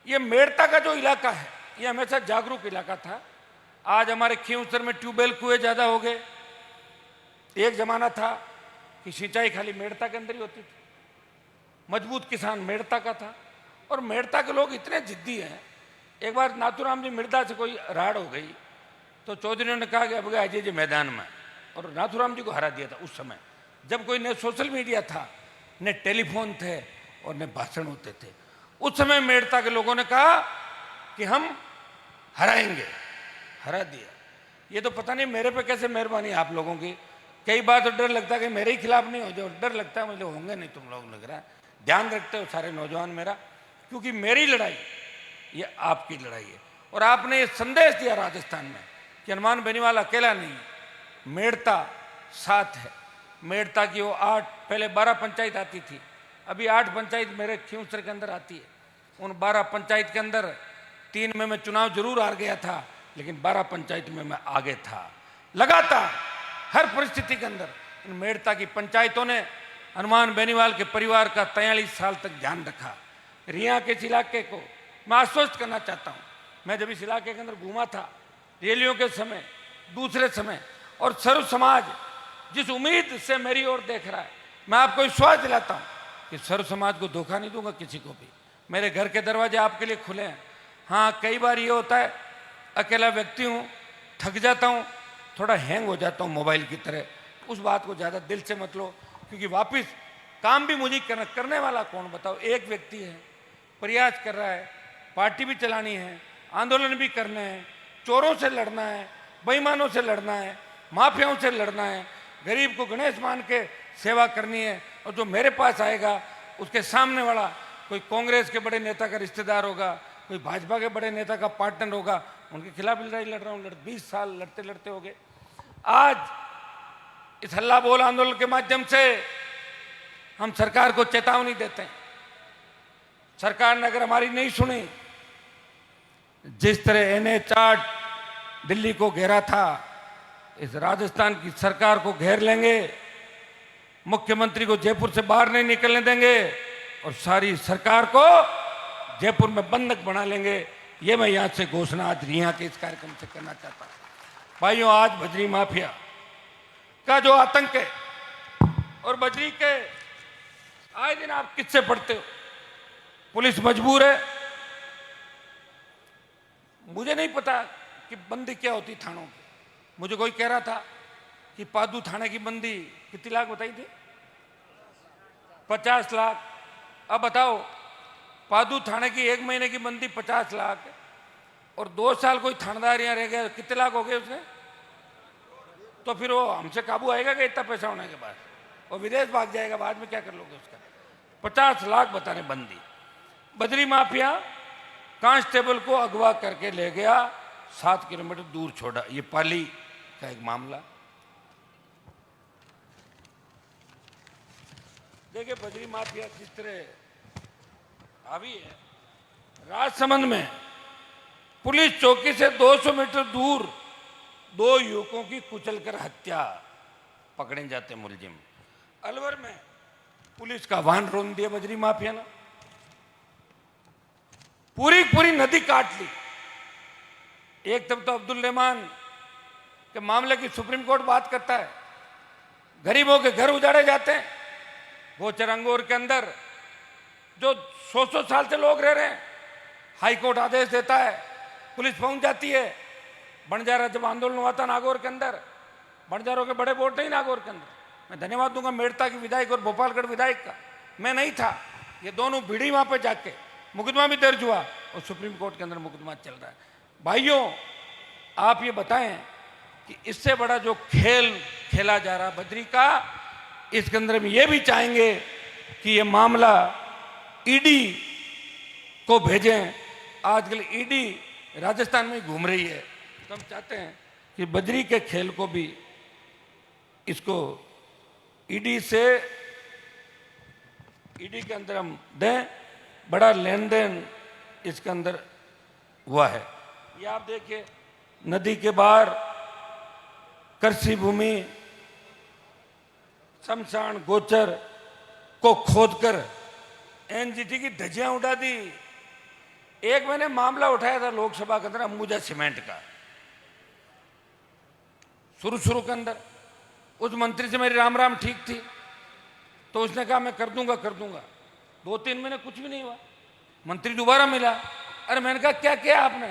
C: ये मेड़ता का जो इलाका है ये हमेशा जागरूक इलाका था। आज हमारे खींवसर में ट्यूबवेल, कुएं ज्यादा हो गए। एक जमाना था कि सिंचाई खाली मेड़ता के अंदर ही होती थी, मजबूत किसान मेड़ता का था। और मेड़ता के लोग इतने जिद्दी हैं, एक बार नाथूराम जी मिर्दा से कोई राड़ हो गई तो चौधरी ने कहा कि अब गए अजय जी मैदान में, और नाथूराम जी को हरा दिया था। उस समय जब कोई न सोशल मीडिया था, न टेलीफोन थे और न भाषण होते थे, उस समय मेड़ता के लोगों ने कहा कि हम हराएंगे, हरा दिया। ये तो पता नहीं मेरे पे कैसे मेहरबानी है आप लोगों की। कई बार तो डर लगता है कि मेरे ही खिलाफ नहीं हो जाओ, डर लगता है मुझे होंगे नहीं तुम लोग, लग रहा है। ध्यान रखते हो सारे नौजवान मेरा, क्योंकि मेरी लड़ाई ये आपकी लड़ाई है। और आपने ये संदेश दिया राजस्थान में कि हनुमान बेनीवाल अकेला नहीं, मेड़ता साथ है। मेड़ता की वो 8, पहले 12 पंचायत आती थी, अभी 8 पंचायत मेरे खींवसर के अंदर आती है। उन 12 पंचायत के अंदर 3 में मैं चुनाव जरूर हार गया था, लेकिन 12 पंचायत में मैं आगे था। लगातार हर परिस्थिति के अंदर इन मेड़ता की पंचायतों ने हनुमान बेनीवाल के परिवार का 43 साल तक ध्यान रखा। रिया के इस इलाके को मैं आश्वस्त करना चाहता हूँ। मैं जब इस इलाके के अंदर घूमा था, रैलियों के समय, दूसरे समय, और सर्व समाज जिस उम्मीद से मेरी ओर देख रहा है, मैं आपको विश्वास दिलाता हूँ कि सर्व समाज को धोखा नहीं दूंगा किसी को भी। मेरे घर के दरवाजे आपके लिए खुले हैं। हाँ, कई बार ये होता है अकेला व्यक्ति हूँ, थक जाता हूँ, थोड़ा हैंग हो जाता हूँ मोबाइल की तरह। उस बात को ज़्यादा दिल से मत लो, क्योंकि वापस काम भी मुझे करने वाला कौन बताओ? एक व्यक्ति है, प्रयास कर रहा है, पार्टी भी चलानी है, आंदोलन भी करने हैं, चोरों से लड़ना है, बेईमानों से लड़ना है, माफियाओं से लड़ना है, गरीब को गणेश मान के सेवा करनी है। और जो मेरे पास आएगा उसके सामने वाला कोई कांग्रेस के बड़े नेता का रिश्तेदार होगा, कोई भाजपा के बड़े नेता का पार्टनर होगा, उनके खिलाफ लड़ाई लड़ रहा हूँ। 20 साल लड़ते लड़ते हो गए। आज इस हल्ला बोल आंदोलन के माध्यम से हम सरकार को चेतावनी देते हैं। सरकार ने अगर हमारी नहीं सुनी, जिस तरह NH-8 दिल्ली को घेरा था, इस राजस्थान की सरकार को घेर लेंगे, मुख्यमंत्री को जयपुर से बाहर नहीं निकलने देंगे और सारी सरकार को जयपुर में बंधक बना लेंगे। ये मैं यहां से घोषणा आज रिया के इस कार्यक्रम से करना चाहता हूं। भाइयों, आज बजरी माफिया का जो आतंक है, और बजरी के आए दिन आप किससे पढ़ते हो, पुलिस मजबूर है। मुझे नहीं पता कि बंदी क्या होती थानों की, मुझे कोई कह रहा था कि पादू थाने की बंदी कितनी लाख बताई थी, 50 लाख। अब बताओ, पादू थाने की 1 महीने की बंदी 50 लाख, और 2 साल कोई थानेदार यहाँ रह गया, कितने लाख हो गए उसने? तो फिर वो हमसे काबू आएगा कि इतना पैसा होने के बाद? वो विदेश भाग जाएगा, बाद में क्या कर लोगे उसका? 50 लाख बता रहे बंदी। बजरी माफिया कांस्टेबल को अगवा करके ले गया, 7 किलोमीटर दूर छोड़ा। ये पाली का एक मामला। देखिए बजरी माफिया किस तरह हावी है। राजसमंद में पुलिस चौकी से 200 मीटर दूर 2 युवकों की कुचलकर हत्या, पकड़े जाते मुलजिम। अलवर में पुलिस का वाहन रोन दिया बजरी माफिया ने, पूरी नदी काट ली। एक तब तो अब्दुल रहमान के मामले की सुप्रीम कोर्ट बात करता है, गरीबों के घर उजाड़े जाते हैं। गोचर अंगोर के अंदर जो 100 साल से लोग रह रहे हैं, हाई कोर्ट आदेश देता है, पुलिस पहुंच जाती है। बंजारा जब आंदोलन हुआ था नागौर के अंदर, बंजारों के बड़े वोट नहीं नागौर के अंदर। मैं धन्यवाद दूंगा मेड़ता की विधायक और भोपालगढ़ विधायक का, मैं नहीं था। ये दोनों भिड़ी वहां पे जाके मुकदमा भी दर्ज हुआ और सुप्रीम कोर्ट के अंदर मुकदमा चल रहा है। भाइयों, आप ये बताएं कि इससे बड़ा जो खेल खेला जा रहा बद्री का, इसके अंदर हम ये भी चाहेंगे कि ये मामला ईडी को भेजें। आजकल ईडी राजस्थान में घूम रही है, तो हम चाहते हैं कि बद्री के खेल को भी इसको ईडी के अंदर हम दें। बड़ा लेन देन इसके अंदर हुआ है। ये आप देखिए, नदी के बाहर कृषि भूमि, शमशान गोचर को खोदकर एनजीटी की धज्जियां उड़ा दी। एक मैंने मामला उठाया था लोकसभा के अंदर अंबुजा सीमेंट का, शुरू के अंदर उस मंत्री से मेरी राम ठीक थी, तो उसने कहा मैं कर दूंगा। 2-3 महीने कुछ भी नहीं हुआ, मंत्री दोबारा मिला। अरे मैंने कहा क्या किया आपने?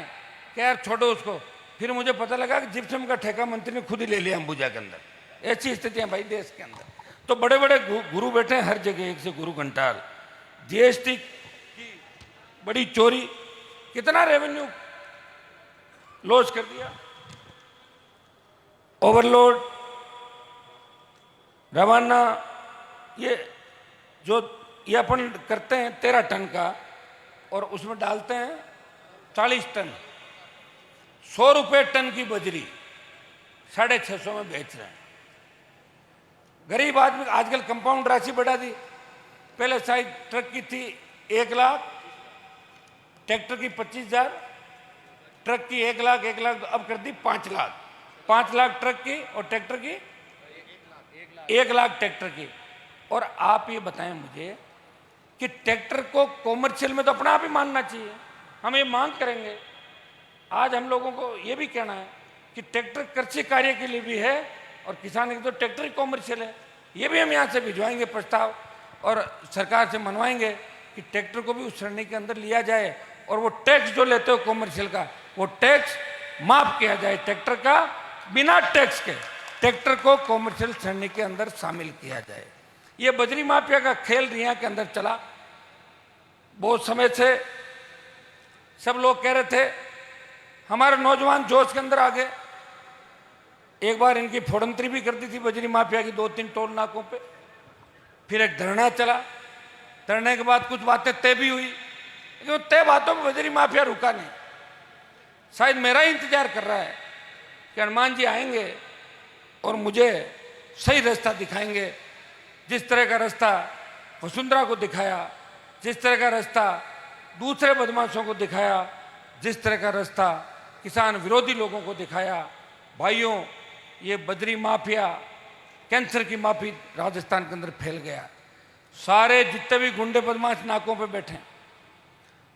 C: क्या यार छोड़ो उसको। फिर मुझे पता लगा कि जिप्सम का ठेका मंत्री ने खुद ही ले लिया अंबुजा के अंदर। ऐसी स्थितियां भाई देश के अंदर। तो बड़े बड़े गुरु बैठे हैं हर जगह, एक से गुरु घंटाल। जीएसटी की बड़ी चोरी, कितना रेवेन्यू लॉस कर दिया। ओवरलोड, रवाना, ये अपन करते हैं 13 टन का, और उसमें डालते हैं 40 टन। 100 रुपये टन की बजरी 650 में बेच रहे हैं। गरीब आदमी आजकल कंपाउंड राशि बढ़ा दी। पहले शायद ट्रक की थी 1 लाख, ट्रैक्टर की 25,000, ट्रक की 1 लाख, अब कर दी 5 लाख। 5 लाख ट्रक की और ट्रैक्टर की 1 लाख ट्रैक्टर की। और आप ये बताएं मुझे कि ट्रैक्टर को कॉमर्शियल में तो अपना आप ही मानना चाहिए। हम ये मांग करेंगे। आज हम लोगों को ये भी कहना है कि ट्रैक्टर कृषि कार्य के लिए भी है, और किसान के तो ट्रैक्टर ही कॉमर्शियल है। ये भी हम यहाँ से भिजवाएंगे प्रस्ताव, और सरकार से मनवाएंगे कि ट्रैक्टर को भी उस श्रेणी के अंदर लिया जाए, और वो टैक्स जो लेते हो कॉमर्शियल का, वो टैक्स माफ किया जाए। ट्रैक्टर का बिना टैक्स के ट्रैक्टर को कॉमर्शियल श्रेणी के अंदर शामिल किया जाए। ये बजरी माफिया का खेल रिया के अंदर चला बहुत समय से। सब लोग कह रहे थे, हमारे नौजवान जोश के अंदर आ गए। एक बार इनकी फोड़ंतरी भी कर दी थी बजरी माफिया की 2-3 टोल नाकों पे। फिर एक धरना चला, धरने के बाद कुछ बातें तय भी हुई, लेकिन तय बातों में बजरी माफिया रुका नहीं। शायद मेरा ही इंतजार कर रहा है कि हनुमान जी आएंगे और मुझे सही रास्ता दिखाएंगे। जिस तरह का रास्ता वसुंधरा को दिखाया, जिस तरह का रास्ता दूसरे बदमाशों को दिखाया, जिस तरह का रास्ता किसान विरोधी लोगों को दिखाया। भाइयों, ये बजरी माफिया कैंसर की माफी राजस्थान के अंदर फैल गया। सारे जितने भी गुंडे बदमाश नाकों पे बैठे हैं,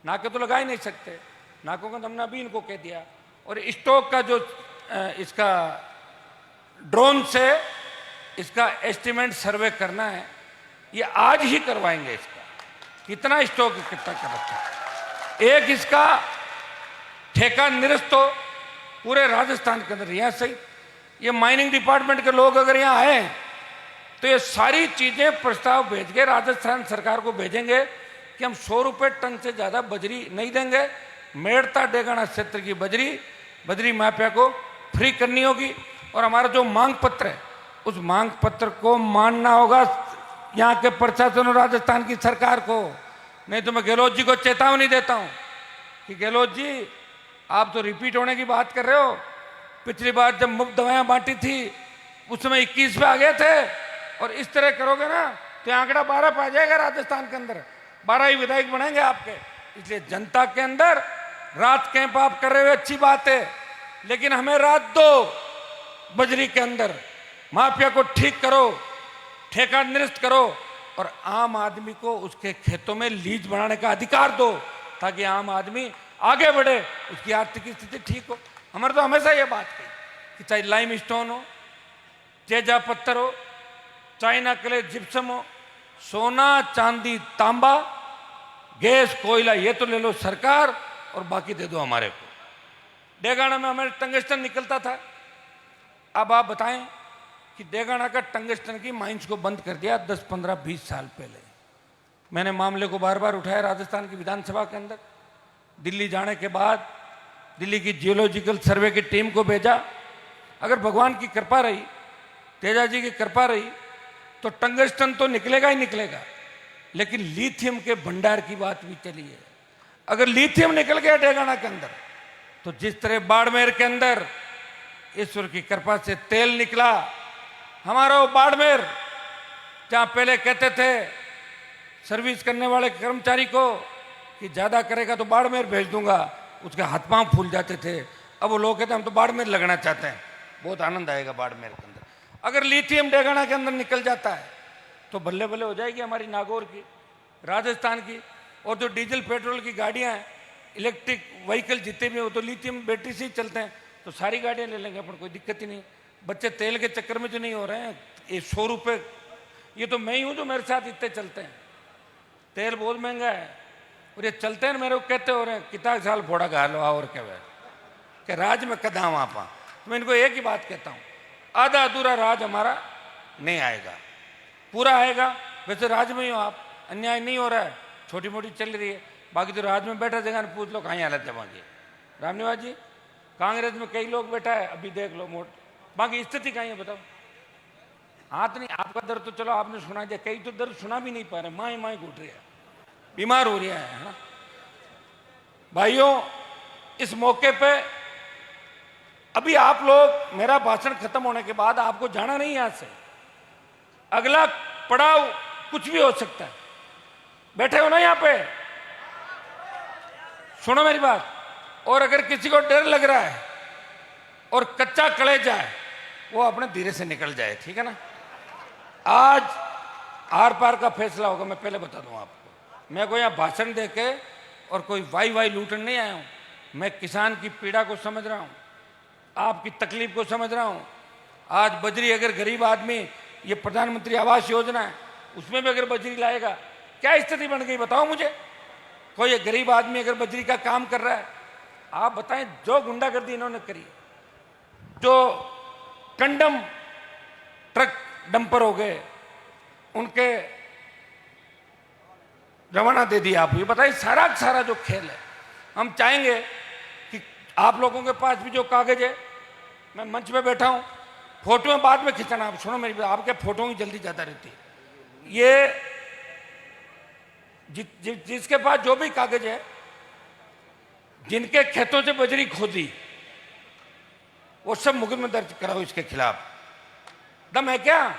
C: नाके तो लगा ही नहीं सकते, नाकों का हमने अभी इनको कह दिया। और स्टॉक का जो इसका ड्रोन से इसका एस्टिमेट सर्वे करना है, ये आज ही करवाएंगे। इसका कितना स्टॉक इकट्ठा कर रखा है। एक इसका ठेका निरस्त हो पूरे राजस्थान के अंदर, यहाँ सही ये माइनिंग डिपार्टमेंट के लोग अगर यहाँ आए तो ये सारी चीजें प्रस्ताव भेज के राजस्थान सरकार को भेजेंगे कि हम 100 रुपये टन से ज्यादा बजरी नहीं देंगे। मेड़ता डेगाना क्षेत्र की बजरी माफिया को फ्री करनी होगी। और हमारा जो मांग पत्र है उस मांग पत्र को मानना होगा यहाँ के प्रशासन और राजस्थान की सरकार को। नहीं तो मैं गहलोत जी को चेतावनी देता हूँ कि गहलोत जी आप तो रिपीट होने की बात कर रहे हो। पिछली बार जब मुफ्त दवाएं बांटी थी उस समय 21 पे आ गए थे, और इस तरह करोगे ना तो आंकड़ा 12 पे आ जाएगा। राजस्थान के अंदर 12 ही विधायक बनेंगे आपके। इसलिए जनता के अंदर रात कैंप आप कर रहे हो, अच्छी बात है, लेकिन हमें रात दो। बजरी के अंदर माफिया को ठीक करो, ठेका निरस्त करो, और आम आदमी को उसके खेतों में लीज बनाने का अधिकार दो, ताकि आम आदमी आगे बढ़े, उसकी आर्थिक स्थिति ठीक हो। हमारे तो हमेशा ये बात कही कि चाहे लाइम स्टोन हो, तेजा पत्थर हो, चाइना क्ले जिप्सम हो, सोना चांदी तांबा, गैस कोयला, ये तो ले लो सरकार और बाकी दे दो हमारे को। डेगाना में हमारे टंगस्टन निकलता था। अब आप बताएं कि डेगाना का टंगस्टन की माइंस को बंद कर दिया 10, 15, 20 साल पहले। मैंने मामले को बार बार उठाया राजस्थान की विधानसभा के अंदर। दिल्ली जाने के बाद दिल्ली की जियोलॉजिकल सर्वे की टीम को भेजा। अगर भगवान की कृपा रही, तेजा जी की कृपा रही, तो टंगस्टन तो निकलेगा ही निकलेगा, लेकिन लिथियम के भंडार की बात भी चली है। अगर लिथियम निकल गया डेगाना के अंदर, तो जिस तरह बाड़मेर के अंदर ईश्वर की कृपा से तेल निकला, हमारा वो बाड़मेर जहां पहले कहते थे सर्विस करने वाले कर्मचारी को कि ज्यादा करेगा तो बाड़मेर भेज दूंगा, उसके हाथ पांव फूल जाते थे। अब वो लोग कहते हैं हम तो बाड़मेर लगना चाहते हैं। बहुत आनंद आएगा बाड़मेर के अंदर। अगर लिथियम डेगाना के अंदर निकल जाता है तो बल्ले बल्ले हो जाएगी हमारी नागौर की, राजस्थान की। और जो डीजल पेट्रोल की गाड़ियां हैं, इलेक्ट्रिक व्हीकल जितने भी हैं, वो तो लिथियम बैटरी से ही चलते हैं, तो सारी गाड़ियां ले लेंगे अपन, कोई दिक्कत ही नहीं। बच्चे तेल के चक्कर में जो नहीं हो रहे हैं। ये 100 रुपये, ये तो मैं ही हूं जो मेरे साथ इतने चलते हैं। तेल बहुत महंगा है और ये चलते हैं, मेरे को कहते हो रहे हैं कितना साल फोड़ा गा लो और क्या है कि राज में कदा वहाँ पा। तो मैं इनको एक ही बात कहता हूँ, आधा अधूरा राज हमारा नहीं आएगा, पूरा आएगा। वैसे राज में ही हो आप, अन्याय नहीं हो रहा है, छोटी मोटी चल रही है। बाकी तो राज में बैठा जगह पूछ लो कहीं हालत जमा की। रामनिवास जी, कांग्रेस में कई लोग बैठा है, अभी देख लो मोट, बाकी स्थिति कहीं है बताओ। हाथ नहीं, आपका दर्द तो चलो आपने सुना दिया, कई तो दर्द सुना भी नहीं पा रहे, माई माई घुट रही है, बीमार हो रहा है ना। भाइयों, इस मौके पे अभी आप लोग, मेरा भाषण खत्म होने के बाद आपको जाना नहीं यहां से, अगला पड़ाव कुछ भी हो सकता है। बैठे हो ना यहां पे, सुनो मेरी बात। और अगर किसी को डर लग रहा है और कच्चा कलेजा है, वो अपने धीरे से निकल जाए, ठीक है ना। आज आर पार का फैसला होगा, मैं पहले बता दूं आपको। मैं कोई यहाँ भाषण देके और कोई वाई लूटन नहीं आया हूं। मैं किसान की पीड़ा को समझ रहा हूं, आपकी तकलीफ को समझ रहा हूं। आज बजरी, अगर गरीब आदमी, ये प्रधानमंत्री आवास योजना है, उसमें भी अगर बजरी लाएगा, क्या स्थिति बन गई बताओ मुझे। कोई एक गरीब आदमी अगर बजरी का काम कर रहा है, आप बताएं, जो गुंडागर्दी इन्होंने करी, जो कंडम ट्रक डंपर हो गए, उनके रवाना दे दिया आप। ये बताइए, सारा सारा जो खेल है। हम चाहेंगे कि आप लोगों के पास भी जो कागज है, मैं मंच पे बैठा हूं, फोटो में बाद में खिंचाना। आप सुनो मेरी बात, आपके फोटो ही जल्दी जाता रहती है। ये जिसके पास जो भी कागज है, जिनके खेतों से बजरी खोदी, वो सब मुकदमा दर्ज कराओ इसके खिलाफ। दम है क्या?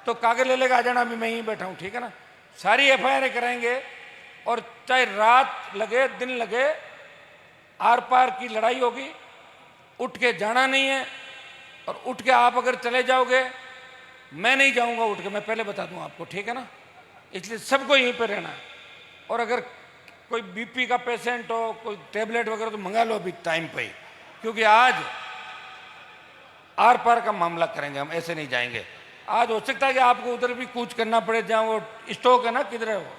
C: तो कागज ले लेगा, आ जाना, अभी मैं यहीं बैठा हूं, ठीक है ना। सारी एफआईआर कराएंगे, और चाहे रात लगे दिन लगे, आर पार की लड़ाई होगी। उठ के जाना नहीं है, और उठ के आप अगर चले जाओगे, मैं नहीं जाऊंगा उठ के, मैं पहले बता दूं आपको, ठीक है ना। इसलिए सबको यहीं पे रहना है। और अगर कोई बीपी का पेशेंट हो, कोई टेबलेट वगैरह, तो मंगा लो अभी टाइम पे ही, क्योंकि आज आर पार का मामला करेंगे हम, ऐसे नहीं जाएंगे। आज हो सकता है कि आपको उधर भी कूच करना पड़े, जहाँ वो स्टॉक है ना, किधर है वो,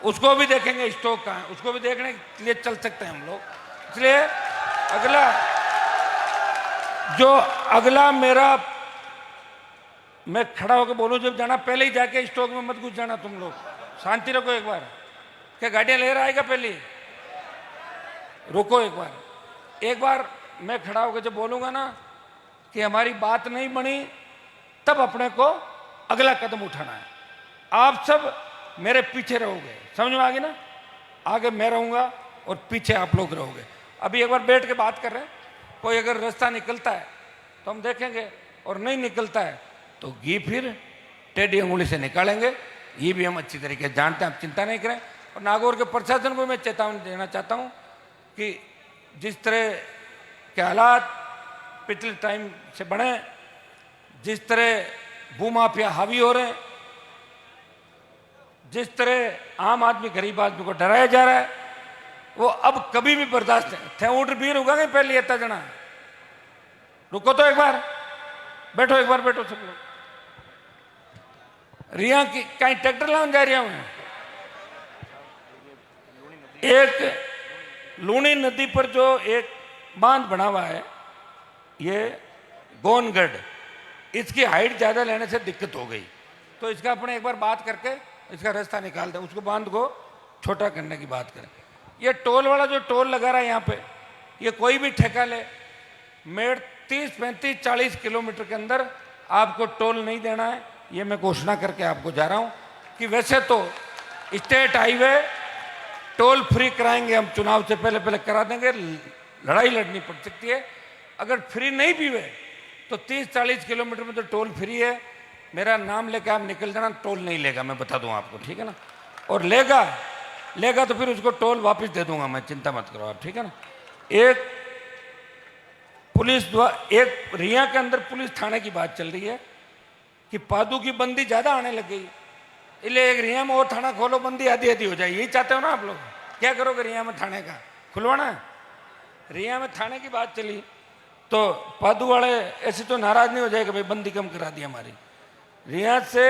C: उसको भी देखेंगे, स्टॉक कहाँ है, उसको भी देखने के लिए चल सकते हैं हम लोग। इसलिए अगला जो अगला मेरा, मैं खड़ा होकर बोलूं जब जाना, पहले ही जाके स्टॉक में मत घुस जाना तुम लोग, शांति रखो एक बार। क्या गाड़ियां ले रहा आएगा? पहले रुको एक बार मैं खड़ा होकर जब बोलूंगा ना कि हमारी बात नहीं बनी, तब अपने को अगला कदम उठाना है। आप सब मेरे पीछे रहोगे, समझ में आ गई ना? आगे मैं रहूंगा और पीछे आप लोग रहोगे। अभी एक बार बैठ के बात कर रहे हैं, कोई अगर रास्ता निकलता है तो हम देखेंगे, और नहीं निकलता है तो घी फिर टेढ़ी अंगुली से निकालेंगे। ये भी हम अच्छी तरीके से जानते हैं, आप चिंता नहीं करें। और नागौर के प्रशासन को मैं चेतावनी देना चाहता हूं कि जिस तरह के हालात पिछले टाइम से बने, जिस तरह भूमाफिया हावी हो रहे हैं, जिस तरह आम आदमी गरीब आदमी को डराया जा रहा है, वो अब कभी भी बर्दाश्त नहीं। थे ऊँट बीर होगा नहीं पहले इतना जना। रुको तो एक बार, बैठो एक बार, बैठो सब लोग। रिया की कहीं ट्रैक्टर लाने जा रही हूं। एक लूनी नदी पर जो एक बांध बना हुआ है, ये गोनगढ़, इसकी हाइट ज्यादा लेने से दिक्कत हो गई, तो इसका अपने एक बार बात करके इसका रास्ता निकाल दें, उसको बांध को छोटा करने की बात करें। ये टोल वाला जो टोल लगा रहा है यहाँ पे, ये कोई भी ठेका ले, मेड़ 30, 35, 40 किलोमीटर के अंदर आपको टोल नहीं देना है। ये मैं घोषणा करके आपको जा रहा हूं कि वैसे तो स्टेट हाईवे टोल फ्री कराएंगे हम, चुनाव से पहले पहले करा देंगे, लड़ाई लड़नी पड़ सकती है। अगर फ्री नहीं भी हुए तो 30-40 किलोमीटर में तो टोल फ्री है। मेरा नाम लेकर आप निकल जाना, टोल नहीं लेगा, मैं बता दूं आपको, ठीक है ना? और लेगा तो फिर उसको टोल वापस दे दूंगा मैं, चिंता मत करो आप, ठीक है ना? एक पुलिस एक रिया के अंदर पुलिस थाने की बात चल रही है कि पादू की बंदी ज्यादा आने लग गई, इसलिए एक रिया में और थाना खोलो, बंदी आधी आधी हो जाए। यही चाहते हो ना आप लोग? क्या करोगे रिया में थाने का खुलवाना है? रिया में थाने की बात चली तो पादू वाले ऐसे तो नाराज नहीं हो जाएगा भाई बंदी कम करा दी हमारी। रिया से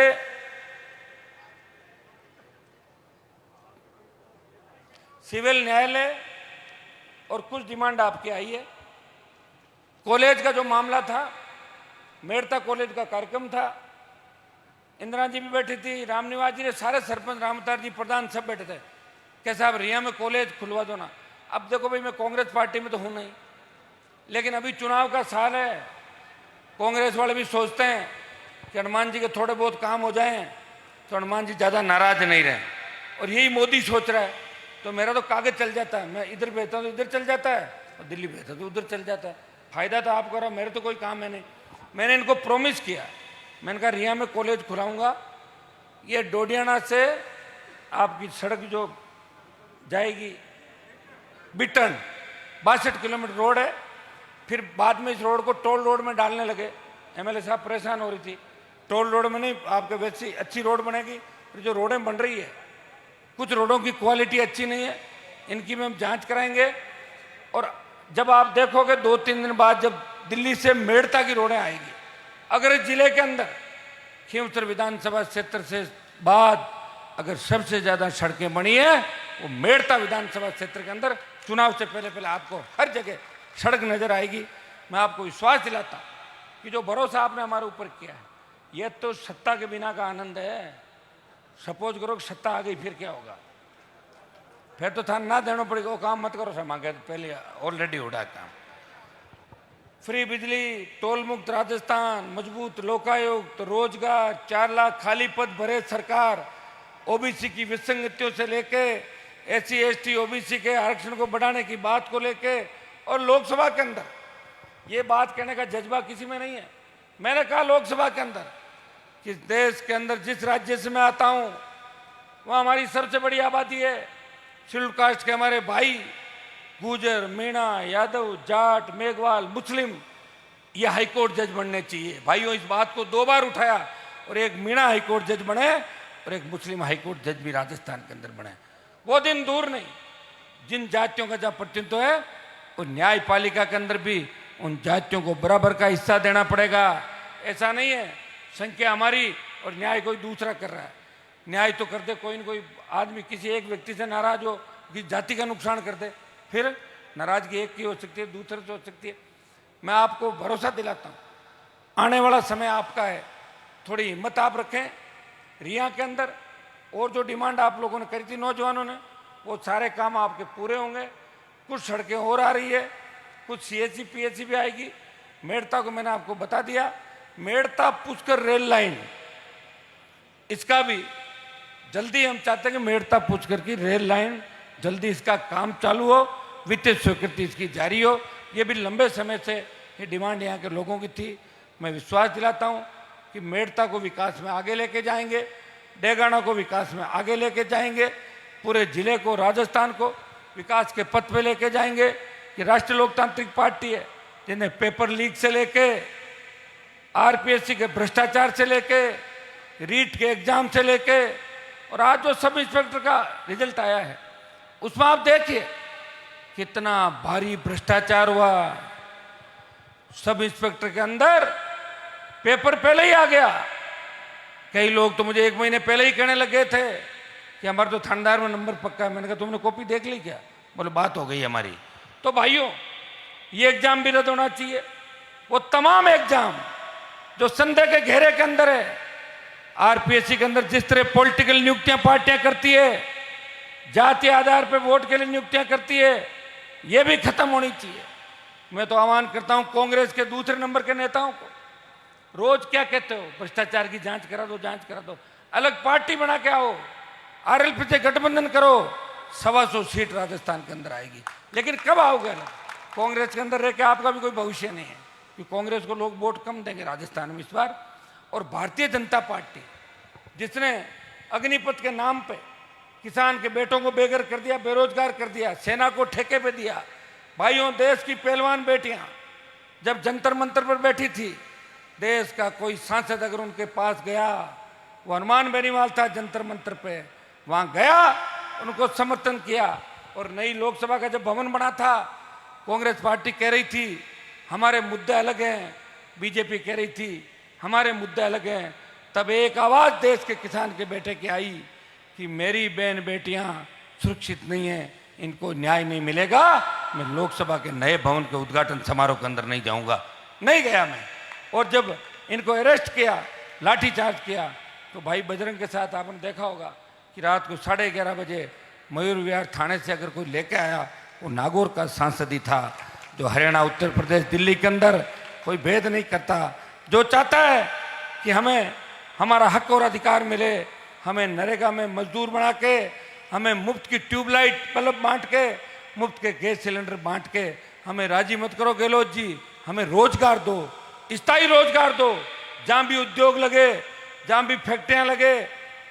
C: सिविल न्यायालय और कुछ डिमांड आपकी आई है। कॉलेज का जो मामला था, मेड़ता कॉलेज का कार्यक्रम था, इंदिरा जी भी बैठी थी, रामनिवास जी ने, सारे सरपंच, रामतार जी प्रधान सब बैठे थे। क्या साहब रिया में कॉलेज खुलवा दो ना। अब देखो भाई, मैं कांग्रेस पार्टी में तो हूं नहीं, लेकिन अभी चुनाव का साल है, कांग्रेस वाले भी सोचते हैं कि हनुमान जी के थोड़े बहुत काम हो जाएं तो हनुमान जी ज़्यादा नाराज नहीं रहे, और यही मोदी सोच रहा है। तो मेरा तो कागज चल जाता है, मैं इधर भेजता हूँ तो इधर चल जाता है, और दिल्ली भेजता तो उधर चल जाता है। फायदा तो आप करो, मेरे तो कोई काम है नहीं। मैंने इनको प्रॉमिस किया, मैंने कहा रिया में कॉलेज खुलाऊंगा। ये डोडियाना से आपकी सड़क जो जाएगी बिटन, 62 किलोमीटर रोड है। फिर बाद में इस रोड को टोल रोड में डालने लगे, एमएलए साहब परेशान हो रही थी। टोल रोड में नहीं, आपके वैसी अच्छी रोड बनेगी। फिर जो रोडें बन रही है, कुछ रोडों की क्वालिटी अच्छी नहीं है, इनकी में हम जांच कराएंगे। और जब आप देखोगे 2-3 दिन बाद जब दिल्ली से मेड़ता की रोडें आएगी, अगर इस जिले के अंदर खींवसर विधानसभा क्षेत्र से बाद अगर सबसे ज्यादा सड़कें बनी है वो मेड़ता विधानसभा क्षेत्र के अंदर, चुनाव से पहले पहले आपको हर जगह सड़क नजर आएगी। मैं आपको विश्वास दिलाता कि जो भरोसा आपने हमारे ऊपर किया है, यह तो सत्ता के बिना का आनंद है। सपोज करो कि सत्ता आ गई, फिर क्या होगा? फिर तो था ना देना पड़ेगा, वो काम मत करो, मांगे पहले ऑलरेडी उड़ा काम। फ्री बिजली, टोल मुक्त राजस्थान, मजबूत लोकायुक्त, रोजगार, 4 लाख खाली पद भरे सरकार, ओबीसी की विसंगतियों से लेके SC ST OBC के आरक्षण को बढ़ाने की बात को लेके, और लोकसभा के अंदर ये बात कहने का जज्बा किसी में नहीं है। मैंने कहा लोकसभा के अंदर कि देश के अंदर जिस राज्य से मैं आता हूं वहां हमारी सबसे बड़ी आबादी है। शेड्यूल कास्ट के हमारे भाई गुजर, मीणा, यादव, जाट, मेघवाल, मुस्लिम, ये हाईकोर्ट जज बनने चाहिए। भाइयों, इस बात को 2 बार उठाया, और एक मीणा हाईकोर्ट जज बने और एक मुस्लिम हाईकोर्ट जज भी राजस्थान के अंदर बने। वो दिन दूर नहीं, जिन जातियों का जहाँ प्रतिनिधित्व है, और न्यायपालिका के अंदर भी उन जातियों को बराबर का हिस्सा देना पड़ेगा। ऐसा नहीं है संख्या हमारी और न्याय कोई दूसरा कर रहा है। न्याय तो कर दे कोई न कोई आदमी, किसी एक व्यक्ति से नाराज हो, किसी जाति का नुकसान कर दे, फिर नाराजगी एक की हो सकती है, दूसरे से हो सकती है। मैं आपको भरोसा दिलाता हूं, आने वाला समय आपका है। थोड़ी हिम्मत आप रखें। रिया के अंदर और जो डिमांड आप लोगों ने करी थी नौजवानों ने, वो सारे काम आपके पूरे होंगे। कुछ सड़कें और आ रही है, कुछ CSC PSC भी आएगी। मेड़ता को मैंने आपको बता दिया, मेड़ता पुष्कर रेल लाइन, इसका भी जल्दी हम चाहते हैं कि मेड़ता पुष्कर की रेल लाइन जल्दी इसका काम चालू हो, वित्तीय स्वीकृति इसकी जारी हो। ये भी लंबे समय से ये डिमांड यहाँ के लोगों की थी। मैं विश्वास दिलाता हूँ कि मेड़ता को विकास में आगे लेके जाएंगे, डेगाना को विकास में आगे लेके जाएंगे, पूरे जिले को, राजस्थान को विकास के पथ पे लेके जाएंगे। कि राष्ट्रीय लोकतांत्रिक पार्टी है जिन्हें पेपर लीक से लेके, RPSC के भ्रष्टाचार से लेके, रीट के एग्जाम से लेके, और आज जो सब इंस्पेक्टर का रिजल्ट आया है उसमें आप देखिए कितना भारी भ्रष्टाचार हुआ। सब इंस्पेक्टर के अंदर पेपर पहले ही आ गया। कई लोग तो मुझे 1 महीने पहले ही कहने लगे थे कि हमारे तो थानेदार में नंबर पक्का है। मैंने कहा तुमने कॉपी देख ली क्या? बोले बात हो गई हमारी। तो भाइयों, ये एग्जाम भी रद्द होना चाहिए। वो तमाम एग्जाम जो संदेह के घेरे के अंदर है, RPSC के अंदर जिस तरह पॉलिटिकल नियुक्तियां पार्टियां करती है, जाति आधार पर वोट के लिए नियुक्तियां करती है, ये भी खत्म होनी चाहिए। मैं तो आह्वान करता हूं कांग्रेस के दूसरे नंबर के नेताओं को, रोज क्या कहते हो, भ्रष्टाचार की जांच करा दो, जांच करा दो, अलग पार्टी बना के आओ, RLP से गठबंधन करो, 125 सीट राजस्थान के अंदर आएगी। लेकिन कब आओगे? कांग्रेस के अंदर रह के आपका भी कोई भविष्य नहीं है, कि कांग्रेस को लोग वोट कम देंगे राजस्थान में इस बार। और भारतीय जनता पार्टी जिसने अग्निपथ के नाम पे किसान के बेटों को बेघर कर दिया, बेरोजगार कर दिया, सेना को ठेके पे दिया। भाइयों, देश की पहलवान बेटियां जब जंतर मंतर पर बैठी थी, देश का कोई सांसद अगर उनके पास गया, वो हनुमान बेनीवाल था जंतर मंतर पे, वहां गया, उनको समर्थन किया। और नई लोकसभा का जब भवन बना था, कांग्रेस पार्टी कह रही थी हमारे मुद्दे अलग हैं, बीजेपी कह रही थी हमारे मुद्दे अलग हैं, तब एक आवाज देश के किसान के बेटे की आई कि मेरी बहन बेटियां सुरक्षित नहीं है, इनको न्याय नहीं मिलेगा, मैं लोकसभा के नए भवन के उद्घाटन समारोह के अंदर नहीं जाऊंगा। नहीं गया मैं। और जब इनको अरेस्ट किया, लाठीचार्ज किया, तो भाई बजरंग के साथ आपने देखा होगा कि रात को 11:30 बजे मयूर विहार थाने से अगर कोई लेके आया, वो नागौर का सांसद ही था, जो हरियाणा, उत्तर प्रदेश, दिल्ली के अंदर कोई भेद नहीं करता, जो चाहता है कि हमें हमारा हक और अधिकार मिले, हमें नरेगा में मजदूर बना के, हमें मुफ्त की ट्यूबलाइट बल्ब बांट के, मुफ्त के गैस सिलेंडर बांट के हमें राजी मत करो गहलोत जी, हमें रोजगार दो, स्थायी रोजगार दो, जहां भी उद्योग लगे, जहां भी फैक्ट्रियां लगे,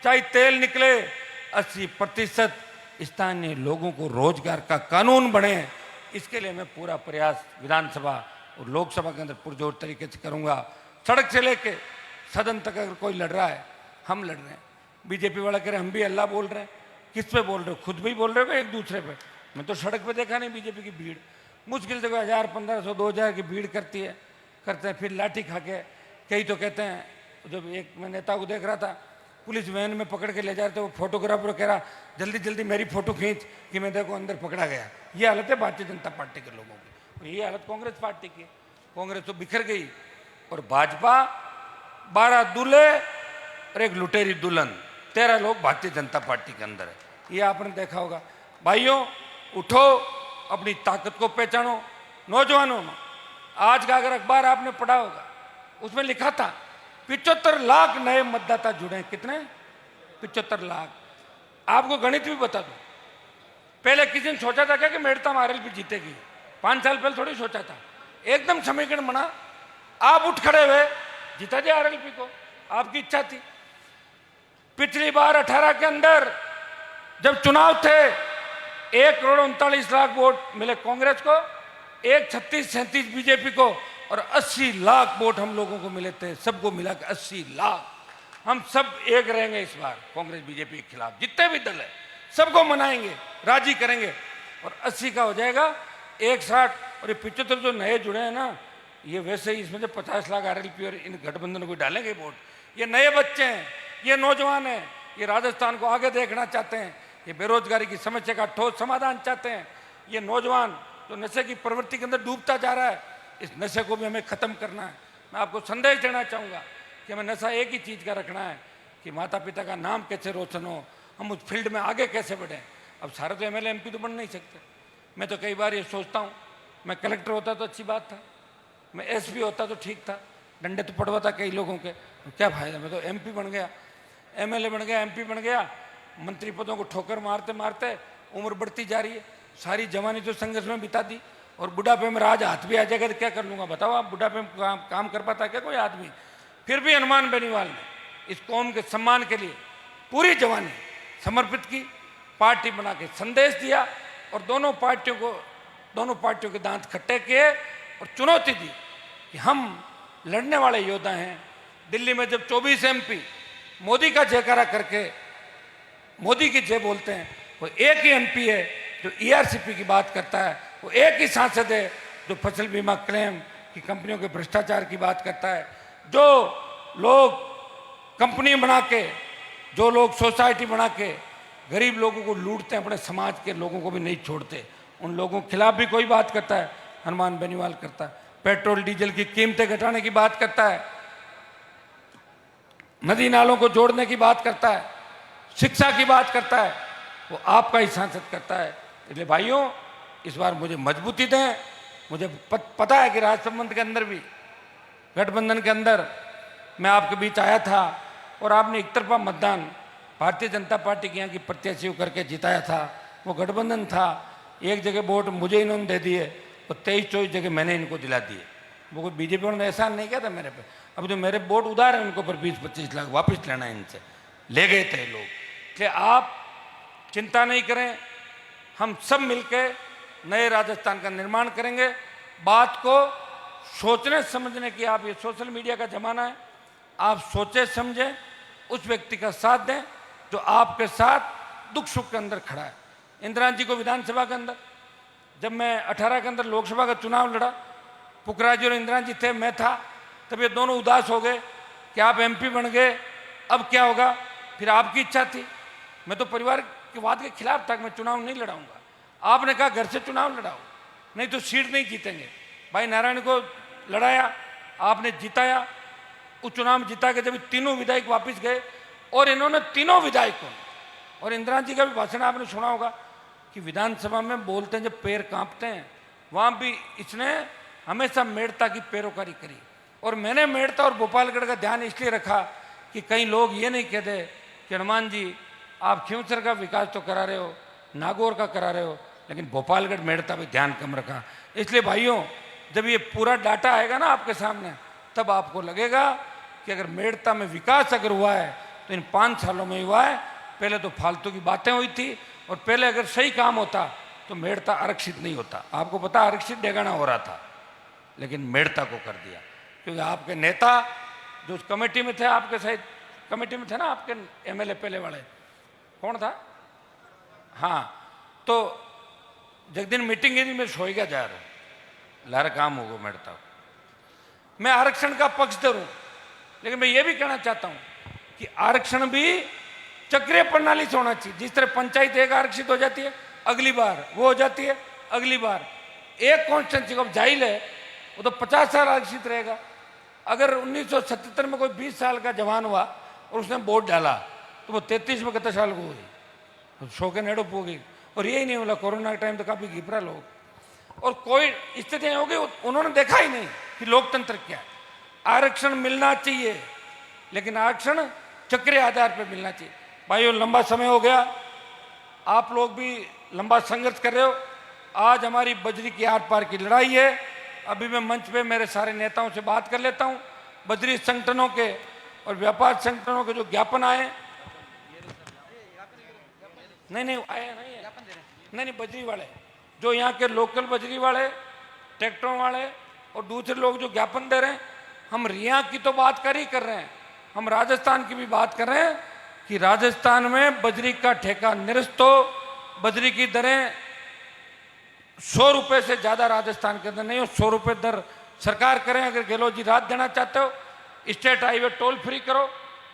C: चाहे तेल निकले, 80% स्थानीय लोगों को रोजगार का कानून बने। इसके लिए मैं पूरा प्रयास विधानसभा और लोकसभा के अंदर पुरजोर तरीके से करूंगा। सड़क से लेके सदन तक अगर कोई लड़ रहा है, हम लड़ रहे हैं। बीजेपी वाला कह रहे हैं हम भी अल्लाह बोल रहे हैं। किस पे बोल रहे हो? खुद भी बोल रहे हो एक दूसरे पे? मैं तो सड़क पे देखा नहीं बीजेपी की भीड़, मुश्किल से 1000, 1500, 2000 की भीड़ करते हैं, फिर लाठी खा के। कई तो कहते हैं, जब एक मैं नेता को देख रहा था, पुलिस वैन में पकड़ के ले जा रहे थे, वो फोटोग्राफर कह रहा जल्दी जल्दी मेरी फोटो खींच कि मैं देखो अंदर पकड़ा गया। ये हालत है भारतीय जनता पार्टी के लोगों की, और ये हालत कांग्रेस पार्टी की। कांग्रेस तो बिखर गई, और भाजपा 12 दूल्हे और एक लुटेरी दुल्हन, 13 लोग भारतीय जनता पार्टी के अंदर है। ये आपने देखा होगा। भाइयों, उठो, अपनी ताकत को पहचानो। नौजवानों, आज का अगर अखबार आपने पढ़ा होगा, उसमें लिखा था 75 लाख नए मतदाता जुड़े। कितने? 75 लाख। आपको गणित भी बता दो, पहले किसी ने सोचा था क्या कि मेड़ता में RLP जीतेगी? 5 साल पहले थोड़ी सोचा था। एकदम समीकरण बना, आप उठ खड़े हुए, जीता दिया RLP को, आपकी इच्छा थी। पिछली बार 18 के अंदर जब चुनाव थे, 1,39,00,000 वोट मिले कांग्रेस को, 1,36,37 बीजेपी को, और 80 लाख वोट हम लोगों को मिले थे। सबको मिला के 80 लाख। हम सब एक रहेंगे इस बार कांग्रेस बीजेपी के खिलाफ। जितने भी दल है सबको मनाएंगे, राजी करेंगे, और 80 का हो जाएगा 160। और ये 75 जो नए जुड़े हैं ना, ये वैसे ही इसमें से 50 लाख RLP और इन गठबंधन को डालेंगे वोट। ये नए बच्चे हैं, ये नौजवान हैं, ये राजस्थान को आगे देखना चाहते हैं, ये बेरोजगारी की समस्या का ठोस समाधान चाहते हैं। ये नौजवान जो नशे की प्रवृत्ति के अंदर डूबता जा रहा है, इस नशे को भी हमें ख़त्म करना है। मैं आपको संदेश देना चाहूँगा कि हमें नशा एक ही चीज़ का रखना है कि माता पिता का नाम कैसे रोशन हो, हम उस फील्ड में आगे कैसे बढ़ें। अब सारे तो एमएलए एमपी तो बन नहीं सकते। मैं तो कई बार ये सोचता हूँ, मैं कलेक्टर होता तो अच्छी बात था, मैं एसपी होता तो ठीक था, डंडे तो पड़वाता कई लोगों के, क्या फायदा। मैं तो एमपी बन गया, एमएलए बन गया, एमपी बन गया, मंत्री पदों को ठोकर मारते मारते उम्र बढ़ती जा रही है। सारी जवानी तो संघर्ष में बिता दी और बुढ़ापे में आज हाथ भी आ जाएगा तो क्या कर लूँगा बताओ। आप बुढ़ापे में काम कर पाता है क्या कोई आदमी? फिर भी हनुमान बेनीवाल ने इस कौम के सम्मान के लिए पूरी जवानी समर्पित की, पार्टी बना के संदेश दिया और दोनों पार्टियों के दांत खट्टे किए और चुनौती दी कि हम लड़ने वाले योद्धा हैं। दिल्ली में जब 24 एमपी मोदी का जयकारा करके मोदी की जय बोलते हैं, वो एक ही एमपी है जो ईआरसीपी की बात करता है, वो एक ही सांसद है जो फसल बीमा क्लेम की कंपनियों के भ्रष्टाचार की बात करता है। जो लोग कंपनी बना के, जो लोग सोसाइटी बना के गरीब लोगों को लूटते हैं, अपने समाज के लोगों को भी नहीं छोड़ते, उन लोगों के खिलाफ भी कोई बात करता है, हनुमान बेनीवाल करता है। पेट्रोल डीजल की कीमतें घटाने की बात करता है, नदी नालों को जोड़ने की बात करता है, शिक्षा की बात करता है, वो आपका ही सांसद करता है। इसलिए भाइयों, इस बार मुझे मजबूती दें। मुझे पता है कि राजसमंद के अंदर भी, गठबंधन के अंदर मैं आपके बीच आया था और आपने एक तरफा मतदान भारतीय जनता पार्टी के यहाँ की प्रत्याशी करके जिताया था। वो गठबंधन था, एक जगह वोट मुझे इन्होंने दे दिए और 23-24 जगह मैंने इनको दिला दिए। वो कोई बीजेपी ने एहसान नहीं किया था मेरे पे। अब जो मेरे वोट उधार है उनको पर 20-25 लाख वापस लेना है इनसे, ले गए थे लोग। इसलिए आप चिंता नहीं करें, हम सब मिलके नए राजस्थान का निर्माण करेंगे। बात को सोचने समझने की, आप ये सोशल मीडिया का जमाना है, आप सोचे समझे उस व्यक्ति का साथ दें जो आपके साथ दुख सुख के अंदर खड़ा है। इंदिरा जी को विधानसभा के अंदर, जब मैं 18 के अंदर लोकसभा का चुनाव लड़ा, पुखराज जी और इंदिरा जी थे, मैं था, तब ये दोनों उदास हो गए कि आप एमपी बन गए, अब क्या होगा। फिर आपकी इच्छा थी, मैं तो परिवार के वाद के खिलाफ था कि मैं चुनाव नहीं लड़ाऊंगा। आपने कहा घर से चुनाव लड़ाओ, नहीं तो सीट नहीं जीतेंगे। भाई नारायण को लड़ाया, आपने जिताया, उस चुनाव जिता के जब तीनों विधायक वापस गए और इन्होंने तीनों विधायकों, और इंदिरा जी का भी भाषण आपने सुना होगा कि विधानसभा में बोलते हैं जब पैर कांपते हैं, वहाँ भी इसने हमेशा मेड़ता की पैरोकारी करी। और मैंने मेड़ता और भोपालगढ़ का ध्यान इसलिए रखा कि कई लोग ये नहीं कहते कि हनुमान जी आप खींवसर का विकास तो करा रहे हो, नागौर का करा रहे हो, लेकिन भोपालगढ़ मेड़ता पे ध्यान कम रखा। इसलिए भाइयों, जब ये पूरा डाटा आएगा ना आपके सामने, तब आपको लगेगा कि अगर मेड़ता में विकास अगर हुआ है तो इन 5 सालों में हुआ है। पहले तो फालतू की बातें हुई थी, और पहले अगर सही काम होता तो मेड़ता आरक्षित नहीं होता। आपको पता, आरक्षित डेगाना हो रहा था, लेकिन मेड़ता को कर दिया क्योंकि आपके नेता जो उस कमेटी में थे, आपके साथ कमेटी में थे ना आपके एमएलए पहले वाले, कौन था? हाँ, तो जगदिन मीटिंग ही में सोएगा जा रहा हूँ, लारा काम होगा मेड़ता। मैं आरक्षण का पक्षधर हूँ, लेकिन मैं ये भी कहना चाहता हूँ कि आरक्षण भी चक्रीय प्रणाली से होना चाहिए। जिस तरह पंचायत एक आरक्षित हो जाती है, अगली बार वो हो जाती है, अगली बार एक कॉन्स्टिट्यूंसी को जाहिल है वो तो 50 साल आरक्षित रहेगा। अगर 1977 में कोई 20 साल का जवान हुआ और उसने वोट डाला तो वो 33 में कितने साल को हुई, 100 के नेड़ो होगी। और यही नहीं बोला, कोरोना के टाइम तो काफी घिपरा लोग, और कोई स्थिति होगी, उन्होंने देखा ही नहीं कि लोकतंत्र क्या है। आरक्षण मिलना चाहिए, लेकिन आरक्षण चक्रीय आधार पर मिलना चाहिए। भाइयों, लंबा समय हो गया, आप लोग भी लंबा संघर्ष कर रहे हो। आज हमारी बजरी की आर पार की लड़ाई है। अभी मैं मंच पे मेरे सारे नेताओं से बात कर लेता हूं। बजरी संगठनों के और व्यापार संगठनों के जो ज्ञापन आए, नहीं आए नहीं, बजरी वाले, जो यहाँ के लोकल बजरी वाले, ट्रैक्टरों वाले और दूसरे लोग जो ज्ञापन दे रहे हैं, हम रिया की तो बात कर ही कर रहे हैं, हम राजस्थान की भी बात कर रहे हैं कि राजस्थान में बजरी का ठेका निरस्त हो, बजरी की दरें 100 रुपये से ज़्यादा राजस्थान के अंदर नहीं हो, 100 रुपये दर सरकार करें। अगर गहलोत जी रात देना चाहते हो, स्टेट हाईवे टोल फ्री करो।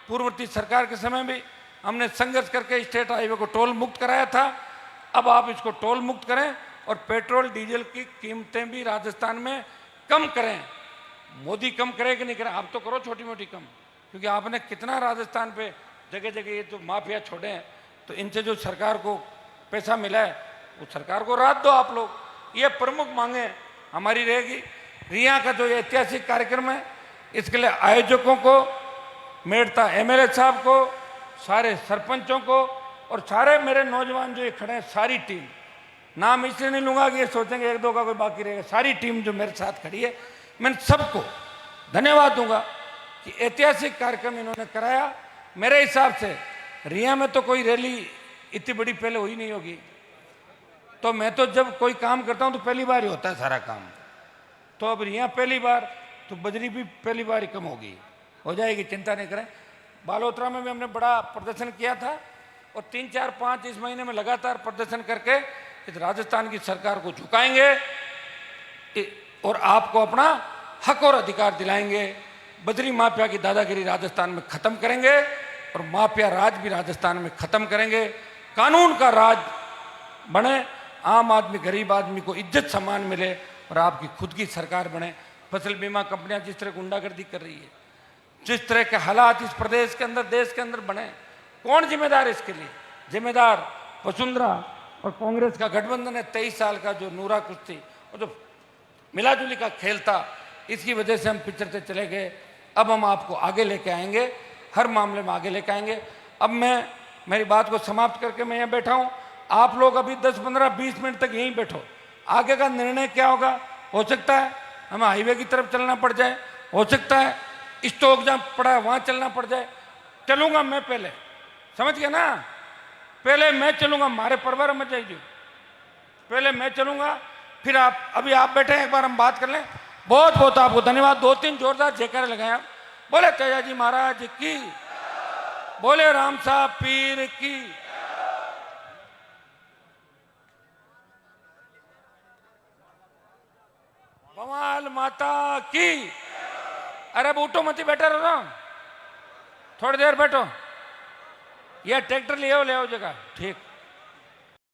C: पूर्ववर्ती सरकार के समय भी हमने संघर्ष करके स्टेट हाईवे को टोल मुक्त कराया था, अब आप इसको टोल मुक्त करें। और पेट्रोल डीजल की कीमतें भी राजस्थान में कम करें। मोदी कम करे कि नहीं करे, आप तो करो छोटी मोटी कम, क्योंकि आपने कितना राजस्थान पे जगह जगह ये जो माफिया छोड़े हैं, तो इनसे जो सरकार को पैसा मिला है वो सरकार को राहत दो आप लोग। ये प्रमुख मांगे हमारी रहेगी। रिया का जो ये ऐतिहासिक कार्यक्रम है, इसके लिए आयोजकों को, मेड़ता एमएलए साहब को, सारे सरपंचों को और सारे मेरे नौजवान जो ये खड़े हैं, सारी टीम, नाम इसलिए नहीं लूंगा कि ये सोचेंगे एक दो का कोई बाकी रहेगा, सारी टीम जो मेरे साथ खड़ी है, मैं सबको धन्यवाद दूंगा कि ऐतिहासिक कार्यक्रम इन्होंने कराया। मेरे हिसाब से रिया में तो कोई रैली इतनी बड़ी पहले हुई नहीं होगी, तो मैं तो जब कोई काम करता हूं तो पहली बार ही होता है सारा काम, तो अब रिया पहली बार, तो बजरी भी पहली बार ही कम होगी, हो जाएगी, चिंता नहीं करें। बालोतरा में भी हमने बड़ा प्रदर्शन किया था और 3, 4, 5 इस महीने में लगातार प्रदर्शन करके इस राजस्थान की सरकार को झुकाएंगे और आपको अपना हक और अधिकार दिलाएंगे। बजरी माफिया की दादागिरी राजस्थान में खत्म करेंगे और माफिया राज भी राजस्थान में खत्म करेंगे। कानून का राज बने, आम आदमी, गरीब आदमी को इज्जत सम्मान मिले और आपकी खुद की सरकार बने। फसल बीमा कंपनियां जिस तरह गुंडागर्दी कर रही है, जिस तरह के हालात इस प्रदेश के अंदर, देश के अंदर बने, कौन जिम्मेदार है इसके लिए? जिम्मेदार वसुंधरा और कांग्रेस का गठबंधन है। 23 साल का जो नूरा कुश्ती और जो मिलाजुली का खेल था, इसकी वजह से हम पिछड़ते चले गए। अब हम आपको आगे लेके आएंगे, हर मामले में आगे लेके आएंगे। अब मैं मेरी बात को समाप्त करके मैं यहाँ बैठा हूँ, आप लोग अभी 10, 15, 20 मिनट तक यहीं बैठो। आगे का निर्णय क्या होगा, हो सकता है हमें हाईवे की तरफ चलना पड़ जाए, हो सकता है स्टॉक जहाँ पड़ा है वहाँ चलना पड़ जाए। चलूंगा मैं पहले, समझ गया ना, पहले मैं चलूंगा, हमारे परिवार में जाइए, पहले मैं चलूंगा, फिर आप, अभी आप बैठे हैं, एक बार हम बात कर लें। बहुत बहुत आपको धन्यवाद। 2-3 जोरदार जयकारे लगाए। बोले तेजा जी महाराज की, बोले राम साहब पीर की। भवाल माता की। अरे अब उठो मत, बैठे रहो, थोड़ी देर बैठो। ये ट्रैक्टर ले आओ जगह, ठीक।